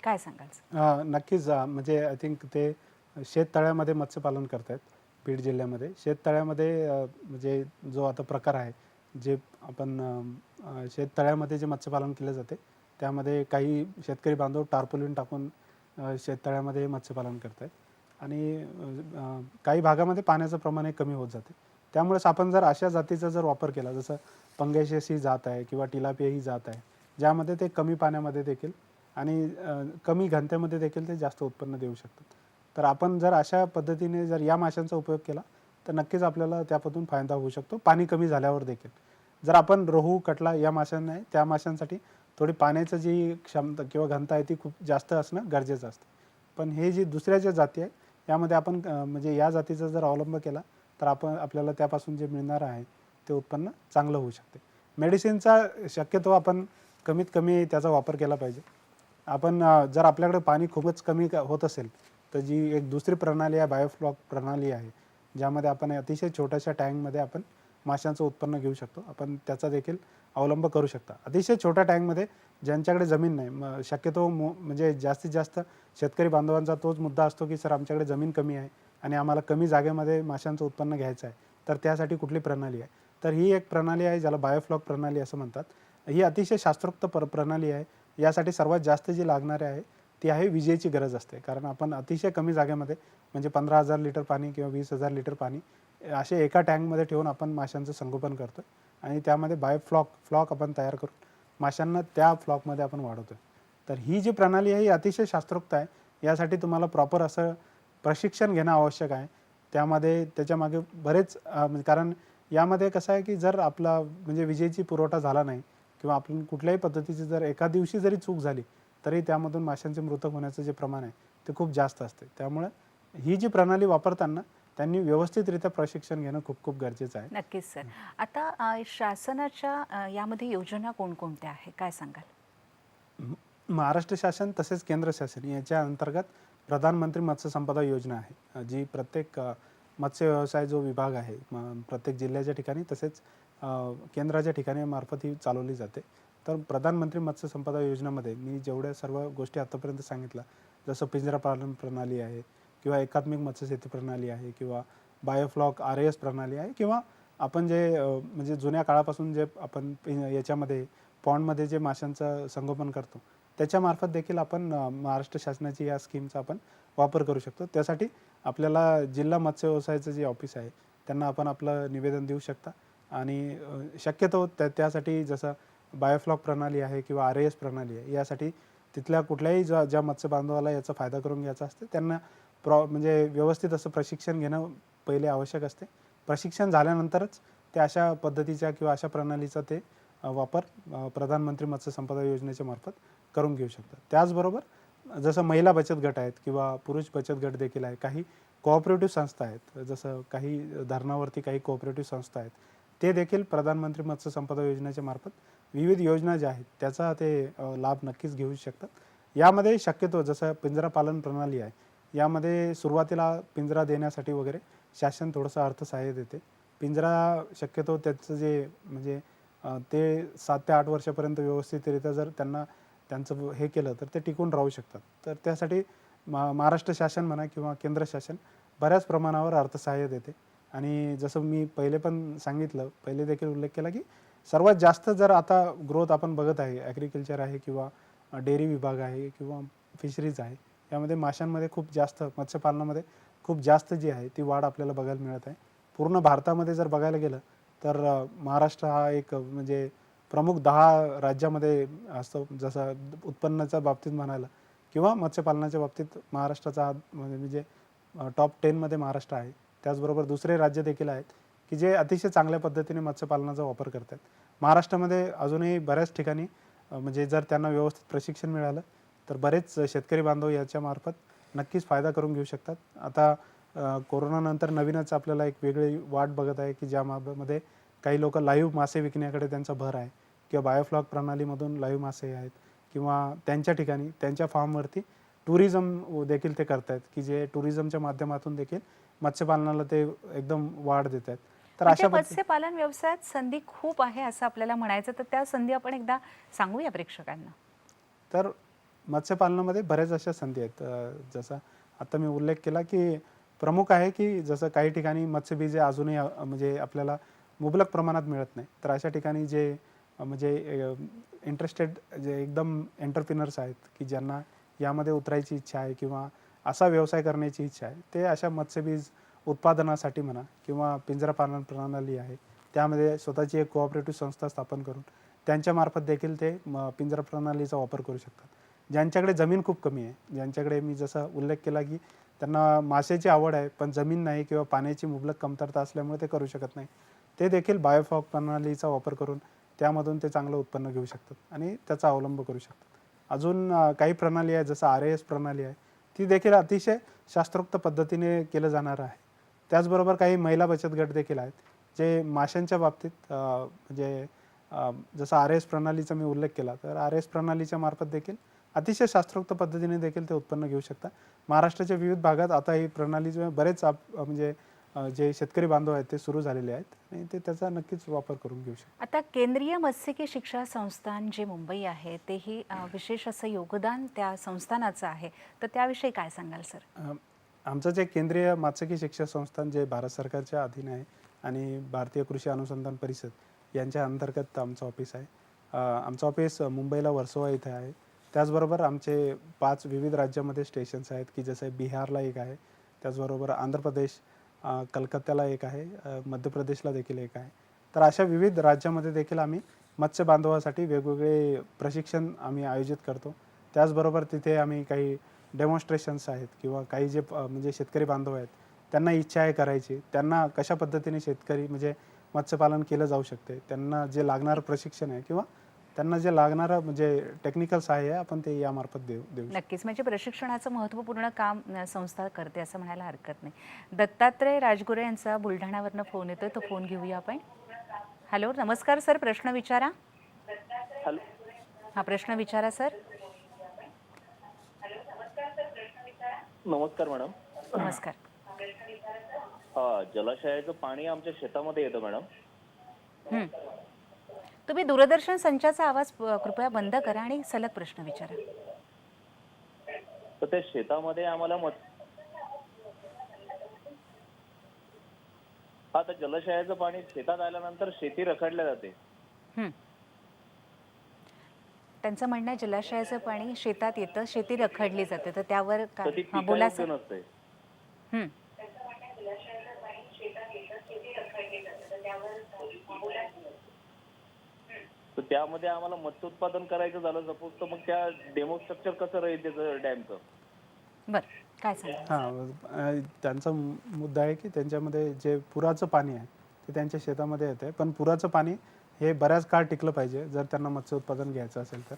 काय सांगाल? नक्कीच. म्हणजे आय थिंक ते शेततळ्यामध्ये मत्स्यपालन करतायत बीड जिल्ह्यामध्ये. शेततळ्यामध्ये म्हणजे जो आता प्रकार आहे, जे आपण शेततळ्यामध्ये जे मत्स्यपालन केले जाते त्यामध्ये काही शेतकरी बांधव टार्पोलिन टाकून शेततळ्यामध्ये मत्स्यपालन करतायत, आणि काही भागामध्ये पाण्याचं प्रमाण हे कमी होत जाते. त्यामुळेच आपण जर अशा जातीचा जर वापर केला, जसं पंगेशियस ही जात आहे किंवा टिलापिया ही जात आहे, ज्यामध्ये ते कमी पाण्यामध्ये देखील आणि कमी घनतेमध्ये देखील ते जास्त उत्पन्न देऊ शकतात. तर आपण जर अशा पद्धतीने जर या माशांचा उपयोग केला तर नक्कीच आपल्याला त्यापासून फायदा होऊ शकतो, पाणी कमी झाल्यावर देखील. जर आपण रोहू, कटला या माशांना आहे, त्या माशांसाठी थोडी पाण्याची जी क्षमता किंवा घनता आहे ती खूप जास्त असणं गरजेचं असतं. पण हे जी दुसऱ्या ज्या जाती आहे यामध्ये आपण म्हणजे या जातीचा जर अवलंब केला तर आपल्याला त्यापासून जे मिळणार आहे ते उत्पन्न चांगलं होऊ शकते. मेडिसिनचा शक्यतो आपण कमीत कमी त्याचा वापर केला पाहिजे. आपण जर आपल्याकडे पाणी खूपच कमी होत असेल तर जी एक दुसरी प्रणाली आहे, बायोफ्लॉक प्रणाली आहे, ज्यामध्ये आपण अतिशय छोट्याशा टँकमध्ये आपण माशांचं उत्पन्न घेऊ शकतो. आपण त्याचा देखील अवलंब करू शकता. अतिशय छोट्या टँकमध्ये ज्यांच्याकडे जमीन नाही, शक्यतो म्हणजे जास्तीत जास्त शेतकरी बांधवांचा तोच मुद्दा असतो की सर आमच्याकडे जमीन कमी आहे आणि आम्हाला कमी जागेमध्ये माशांचं उत्पन्न घ्यायचं आहे, तर त्यासाठी कुठली प्रणाली आहे? तर ही एक प्रणाली आहे ज्याला बायोफ्लॉक प्रणाली असं म्हणतात. ही अतिशय शास्त्रोक्त प्रणाली आहे. यासाठी सर्वात जास्त जी लागणारे आहे ती आहे विजेची गरज असते. कारण आपण अतिशय कमी जागेमध्ये म्हणजे 15,000 लिटर पाणी किंवा 20,000 लिटर पाणी असे एका टँकमध्ये ठेवून आपण माशांचं संगोपन करतो आणि त्यामध्ये फ्लॉक आपण तयार करून माशांना त्या फ्लॉकमध्ये आपण वाढवतो. तर ही जी प्रणाली आहे ही अतिशय शास्त्रोक्त आहे. यासाठी तुम्हाला प्रॉपर असं प्रशिक्षण घेणं आवश्यक आहे. त्यामध्ये त्याच्यामागे बरेच म्हणजे कारण यामध्ये कसं आहे की जर आपला म्हणजे विजेची पुरवठा झाला नाही किंवा आपण कुठल्याही पद्धतीची जर एका दिवशी जरी चूक झाली तरी त्यामधून माशांचे मृतक होण्याचं जे प्रमाण आहे ते खूप जास्त असते. त्यामुळे ही जी प्रणाली वापरताना त्यांनी व्यवस्थितरित्या प्रशिक्षण घेणं खूप खूप गरजेचं आहे. नक्कीच सर. आता शासनाच्या यामध्ये योजना कोणकोणत्या आहे काय सांगाल? महाराष्ट्र शासन तसेच केंद्र शासन याच्या अंतर्गत प्रधानमंत्री मत्स्य संपदा योजना आहे, जी प्रत्येक मत्स्य व्यवसाय जो विभाग आहे प्रत्येक जिल्ह्याच्या ठिकाणी तसेच केंद्राच्या ठिकाणी मार्फत ही चालवली जाते. तर प्रधानमंत्री मत्स्य संपदा योजनेमध्ये मी जेवढ्या सर्व गोष्टी आतापर्यंत सांगितल्या, जसं पिंजरा पालन प्रणाली आहे किंवा एकात्मिक मत्स्यशेती प्रणाली आहे किंवा बायोफ्लॉक RAS प्रणाली आहे किंवा आपण जे म्हणजे जुन्या काळापासून जे आपण याच्यामध्ये पॉन्डमध्ये जे माशांचं संगोपन करतो त्याच्यामार्फत देखील आपण महाराष्ट्र शासनाची या स्कीमचा आपण वापर करू शकतो. त्यासाठी आपल्याला जिल्हा मत्स्य व्यवसायाचं जे ऑफिस आहे त्यांना आपण आपलं निवेदन देऊ शकता आणि शक्यतो त्यासाठी जसं बायोफ्लॉक प्रणाली आहे किंवा RAS प्रणाली आहे यासाठी तिथल्या कुठल्याही ज्या मत्स्य बांधवाला याचा फायदा करून घ्यायचा असते त्यांना म्हणजे व्यवस्थित असं प्रशिक्षण घेणं पहिले आवश्यक असते. प्रशिक्षण झाल्यानंतरच ते अशा पद्धतीच्या किंवा अशा प्रणालीचा ते वापर प्रधानमंत्री मत्स्य संपदा योजनेच्या मार्फत करून घेऊ शकतात. त्याचबरोबर जसं महिला बचत गट आहेत किंवा पुरुष बचत गट देखील आहे, काही कोऑपरेटिव्ह संस्था आहेत, जसं काही धरणावरती काही कोऑपरेटिव्ह संस्था आहेत, ते देखील प्रधानमंत्री मत्स्य संपदा योजनेच्या मार्फत विविध योजना ज्या आहेत त्याचा ते लाभ नक्कीच घेऊ शकतात. यामध्ये शक्यतो जसं पिंजरा पालन प्रणाली आहे यामध्ये सुरुवातीला पिंजरा देण्यासाठी वगैरे शासन थोडंसं अर्थसहाय्य देते. पिंजरा शक्यतो त्याचं जे म्हणजे ते 7 ते 8 वर्षापर्यंत व्यवस्थितरित्या जर त्यांचं हे केलं तर ते टिकून राहू शकतात. तर त्यासाठी महाराष्ट्र शासन म्हणा किंवा केंद्र शासन बऱ्याच प्रमाणावर अर्थसहाय्य देते. आणि जसं मी पहिले पण सांगितलं, पहिले देखील उल्लेख केला की सर्वात जास्त जर आता ग्रोथ आपण बघत आहे ॲग्रिकल्चर आहे किंवा डेअरी विभाग आहे किंवा फिशरीज आहे, यामध्ये माशांमध्ये खूप जास्त मत्स्यपालनामध्ये खूप जास्त जी आहे ती वाढ आपल्याला बघायला मिळत आहे. पूर्ण भारतामध्ये जर बघायला गेलं तर महाराष्ट्र हा एक म्हणजे प्रमुख 10 राज्यामध्ये असतो. जसं उत्पन्नाच्या बाबतीत म्हणायला किंवा मत्स्यपालनाच्या बाबतीत महाराष्ट्राचा म्हणजे टॉप 10मध्ये महाराष्ट्र आहे. त्याचबरोबर दुसरे राज्य देखील आहेत की जे अतिशय चांगल्या पद्धतीने मत्स्यपालनाचा वापर करतात. महाराष्ट्रामध्ये अजूनही बऱ्याच ठिकाणी म्हणजे जर त्यांना व्यवस्थित प्रशिक्षण मिळालं तर बरेच शेतकरी बांधव याच्यामार्फत नक्कीच फायदा करून घेऊ शकतात. आता कोरोनानंतर नवीनच आपल्याला एक वेगळी वाट बघत आहे की ज्यामध्ये काही लोक लाईव्ह मासे विकण्याकडे त्यांचा भर आहे किंवा बायोफ्लॉक प्रणालीमधून लाईव्ह मासे आहेत किंवा त्यांच्या ठिकाणी त्यांच्या फार्मवरती टुरिझम देखील ते करत आहेत की जे टुरिझमच्या माध्यमातून देखील मत्स्यपालनाला ते एकदम वाढ देत आहेत. तर म्हणजे अशा मत्स्यपालन व्यवसायात संधी खूप आहे असं आपल्याला म्हणायचं, तर त्या संधी आपण एकदा सांगूया प्रेक्षकांना. तर मत्स्यपालनामध्ये बऱ्याच अशा संधी आहेत. जसं आता मी उल्लेख केला की प्रमुख आहे की जसं काही ठिकाणी मत्स्यबीजे अजूनही म्हणजे आपल्याला मुबलक प्रमाणात मिळत नाही. तर अशा ठिकाणी जे म्हणजे इंटरेस्टेड जे एकदम एंटरप्रिनर्स आहेत की ज्यांना यामध्ये उतरायची इच्छा आहे किंवा असा व्यवसाय करण्याची इच्छा आहे, ते अशा मत्स्यबीज उत्पादनासाठी म्हणा किंवा पिंजरा पालन प्रणाली आहे त्यामध्ये स्वतःची एक कोऑपरेटिव्ह संस्था स्थापन करून त्यांच्यामार्फत देखील ते पिंजरा प्रणालीचा वापर करू शकतात. ज्यांच्याकडे जमीन खूप कमी आहे, ज्यांच्याकडे मी जसा उल्लेख केला की त्यांना माशाची आवड आहे पण जमीन नाही किंवा पाण्याची मुबलक कमतरता असल्यामुळे ते करू शकत नाही, ते देखील बायोफ्लॉक प्रणालीचा वापर करून त्यामधून ते चांगलं उत्पन्न घेऊ शकतात आणि त्याचा अवलंब करू शकतात. अजून काही प्रणाली आहे जसं RAS प्रणाली आहे, ती देखील अतिशय शास्त्रोक्त पद्धतीने केलं जाणार आहे. त्याचबरोबर काही महिला बचत गट देखील आहेत जे माशांच्या बाबतीत म्हणजे जसं RAS प्रणालीचा मी उल्लेख केला, तर RAS प्रणालीच्या मार्फत देखील अतिशय शास्त्रोक्त पद्धतीने देखील ते उत्पन्न घेऊ शकतात. महाराष्ट्राच्या विविध भागात आता ही प्रणालीचे बरेच म्हणजे जे शेतकरी बांधव आहेत ते सुरू झालेले आहेत आणि ते त्याचा नक्कीच वापर करून घेऊ शकतात. आता केंद्रीय मत्स्यिकी शिक्षण संस्थान जे मुंबई आहे तेही विशेष असं योगदान त्या संस्थानाचं आहे, तर त्याविषयी काय सांगाल सर? आमचं जे केंद्रीय मत्स्यिकी शिक्षण संस्थान जे भारत सरकारच्या अधीन आहे आणि भारतीय कृषी अनुसंधान परिषद यांच्या अंतर्गत आमचं ऑफिस आहे. आमचं ऑफिस मुंबईला वर्सोवा इथे आहे. त्याचबरोबर आमचे 5 विविध राज्यामध्ये स्टेशन्स आहेत की जसं बिहारला एक आहे, त्याचबरोबर आंध्र प्रदेश, कलकत्त्याला एक आहे, मध्य प्रदेशला देखील एक आहे. तर अशा विविध राज्यामध्ये देखील आम्ही मत्स्य बांधवासाठी वेगवेगळे प्रशिक्षण आम्ही आयोजित करतो. त्याचबरोबर तिथे आम्ही काही डेमॉन्स्ट्रेशन्स आहेत किंवा काही जे म्हणजे शेतकरी बांधव आहेत त्यांना इच्छा आहे करायची, त्यांना कशा पद्धतीने शेतकरी म्हणजे मत्स्यपालन केलं जाऊ शकते, त्यांना जे लागणारं प्रशिक्षण आहे किंवा त्यांना जे लागणारं म्हणजे टेक्निकल सहाय्य आहे आपण ते यामार्फत देऊ शकतो. नक्कीच, म्हणजे प्रशिक्षणाचं महत्त्वपूर्ण काम संस्था करते असं म्हणायला हरकत नाही. दत्तात्रय राजगुरे यांचा बुलढाण्यावरनं फोन येतोय, तो फोन घेऊया आपण. हॅलो, नमस्कार सर, प्रश्न विचारा. हॅलो, हा, प्रश्न विचारा सर. नमस्कार मॅडम. नमस्कार. जलाशयाचं पाणी आमच्या शेतामध्ये येतं मॅडम. तुम्ही दूरदर्शन संचाचा आवाज कृपया बंद करा आणि सलग प्रश्न विचारा. तर त्या शेतामध्ये आम्हाला तर जलाशयाचं पाणी शेतात आल्यानंतर शेती रखडल्या जाते. त्यांचं म्हणणं आहे जलाशयाचं पाणी शेतात येतं, शेती रखडली जाते, तर त्यावर तर ती काय बोला पिकायोग्य सर. नसते. तर त्यामध्ये आम्हाला मत्स्य उत्पादन करायचं झालं सपोज, तर मग त्या डेमो स्ट्रक्चर कसं राहील त्याचं डॅमचं? बरं, काय सांगा. त्यांचा मुद्दा आहे की त्यांच्यामध्ये जे पुराचं पाणी आहे ते त्यांच्या शेतामध्ये येते, पण पुराचं पाणी हे बऱ्याच काळ टिकलं पाहिजे जर त्यांना मत्स्य उत्पादन घ्यायचं असेल तर.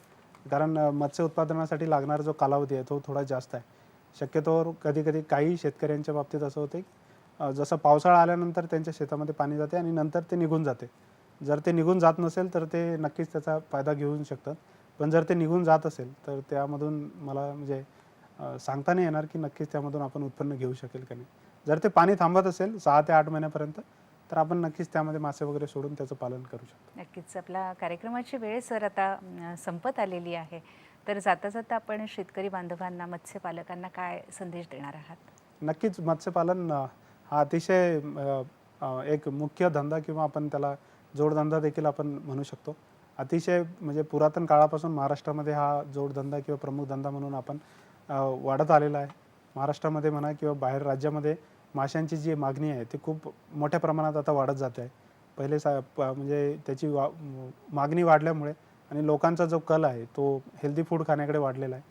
कारण मत्स्य उत्पादनासाठी लागणारा जो कालावधी आहे तो थोडा जास्त आहे. शक्यतोवर कधी कधी काही शेतकऱ्यांच्या बाबतीत असं होते की जसं पावसाळा आल्यानंतर त्यांच्या शेतामध्ये पाणी जाते आणि नंतर ते निघून जाते. जर ते निघून जात नसेल तर ते नक्कीच त्याचा फायदा घेऊ शकतात, पण जर ते निघून जात असेल तर त्यामधून मला म्हणजे सांगता नाही येणार की नक्कीच त्यामधून आपण उत्पन्न घेऊ शकेल का नाही. जर ते पाणी थांबत असेल 6 ते 8 महिन्यापर्यंत तर आपण नक्कीच त्यामध्ये मासे वगैरे सोडून त्याचं पालन करू शकतो. नक्कीच. आपला कार्यक्रमाची वेळ सर आता संपत आलेली आहे, तर जाता जाता आपण शेतकरी बांधवांना, मत्स्यपालकांना काय संदेश देणार आहात? नक्कीच मत्स्यपालन हा अतिशय एक मुख्य धंदा किंवा आपण त्याला जोडधंदा देखील आपण म्हणू शकतो. अतिशय म्हणजे पुरातन काळापासून महाराष्ट्रामध्ये हा जोडधंदा किंवा प्रमुख धंदा म्हणून आपण वाढत आलेला आहे. महाराष्ट्रामध्ये म्हणा किंवा बाहेर राज्यामध्ये माशांची जी मागणी आहे ती खूप मोठ्या प्रमाणात आता वाढत जाते आहे. पहिले म्हणजे त्याची मागणी वाढल्यामुळे आणि लोकांचा जो कल आहे तो हेल्दी फूड खाण्याकडे वाढलेला आहे.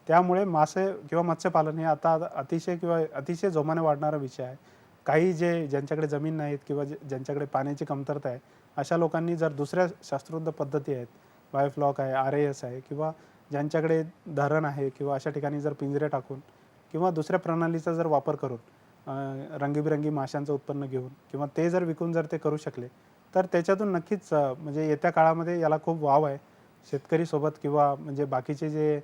त्यामुळे मासे किंवा मत्स्यपालन हे आता अतिशय जोमाने वाढणारा विषय आहे. काही ज्यांच्याकडे जमीन नाहीत किंवा ज्यांच्याकडे पाण्याची कमतरता आहे अशा लोकांनी जर दुसऱ्या शास्त्रोक्त पद्धती आहेत, बायोफ्लॉक आहे, RAS आहे किंवा ज्यांच्याकडे धरण आहे किंवा अशा ठिकाणी जर पिंजरे टाकून किंवा दुसऱ्या प्रणालीचा जर वापर करून रंगीबिरंगी माशांचं उत्पन्न घेऊन किंवा ते जर विकून जर ते करू शकले तर त्याच्यातून नक्कीच म्हणजे येत्या काळामध्ये याला खूप वाव आहे. शेतकरीसोबत किंवा म्हणजे बाकीचे जे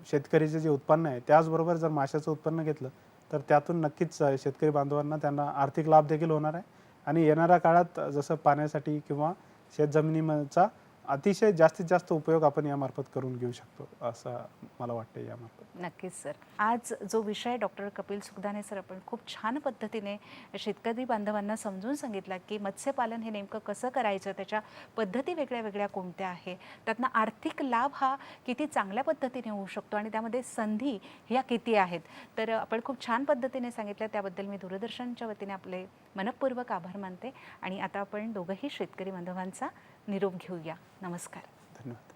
शेतकरीचे जे उत्पन्न आहे त्याचबरोबर जर माशाचं उत्पन्न घेतलं तर त्यातून नक्कीच शेतकरी बांधवांना त्यांना आर्थिक लाभ देखील होणार आहे आणि येणाऱ्या काळात जसं पाण्यासाठी किंवा शेतजमिनीचा अतिशय जास्तीत जास्त उपयोग आपण यामार्फत करून घेऊ शकतो असं मला वाटतं यामार्फत. नक्कीच सर. आज जो विषय डॉक्टर कपिल सुखदाने सर आपण खूप छान पद्धतीने शेतकरी बांधवांना समजून सांगितला की मत्स्यपालन हे नेमकं कसं करायचं, त्याच्या पद्धती वेगळ्या वेगळ्या कोणत्या आहे, त्यातनं आर्थिक लाभ हा किती चांगल्या पद्धतीने होऊ शकतो आणि त्यामध्ये संधी ह्या किती आहेत, तर आपण खूप छान पद्धतीने सांगितलं. त्याबद्दल मी दूरदर्शनच्या वतीने आपले मनःपूर्वक आभार मानते आणि आता आपण दोघंही शेतकरी बांधवांचा निरोप घेऊया. नमस्कार. धन्यवाद.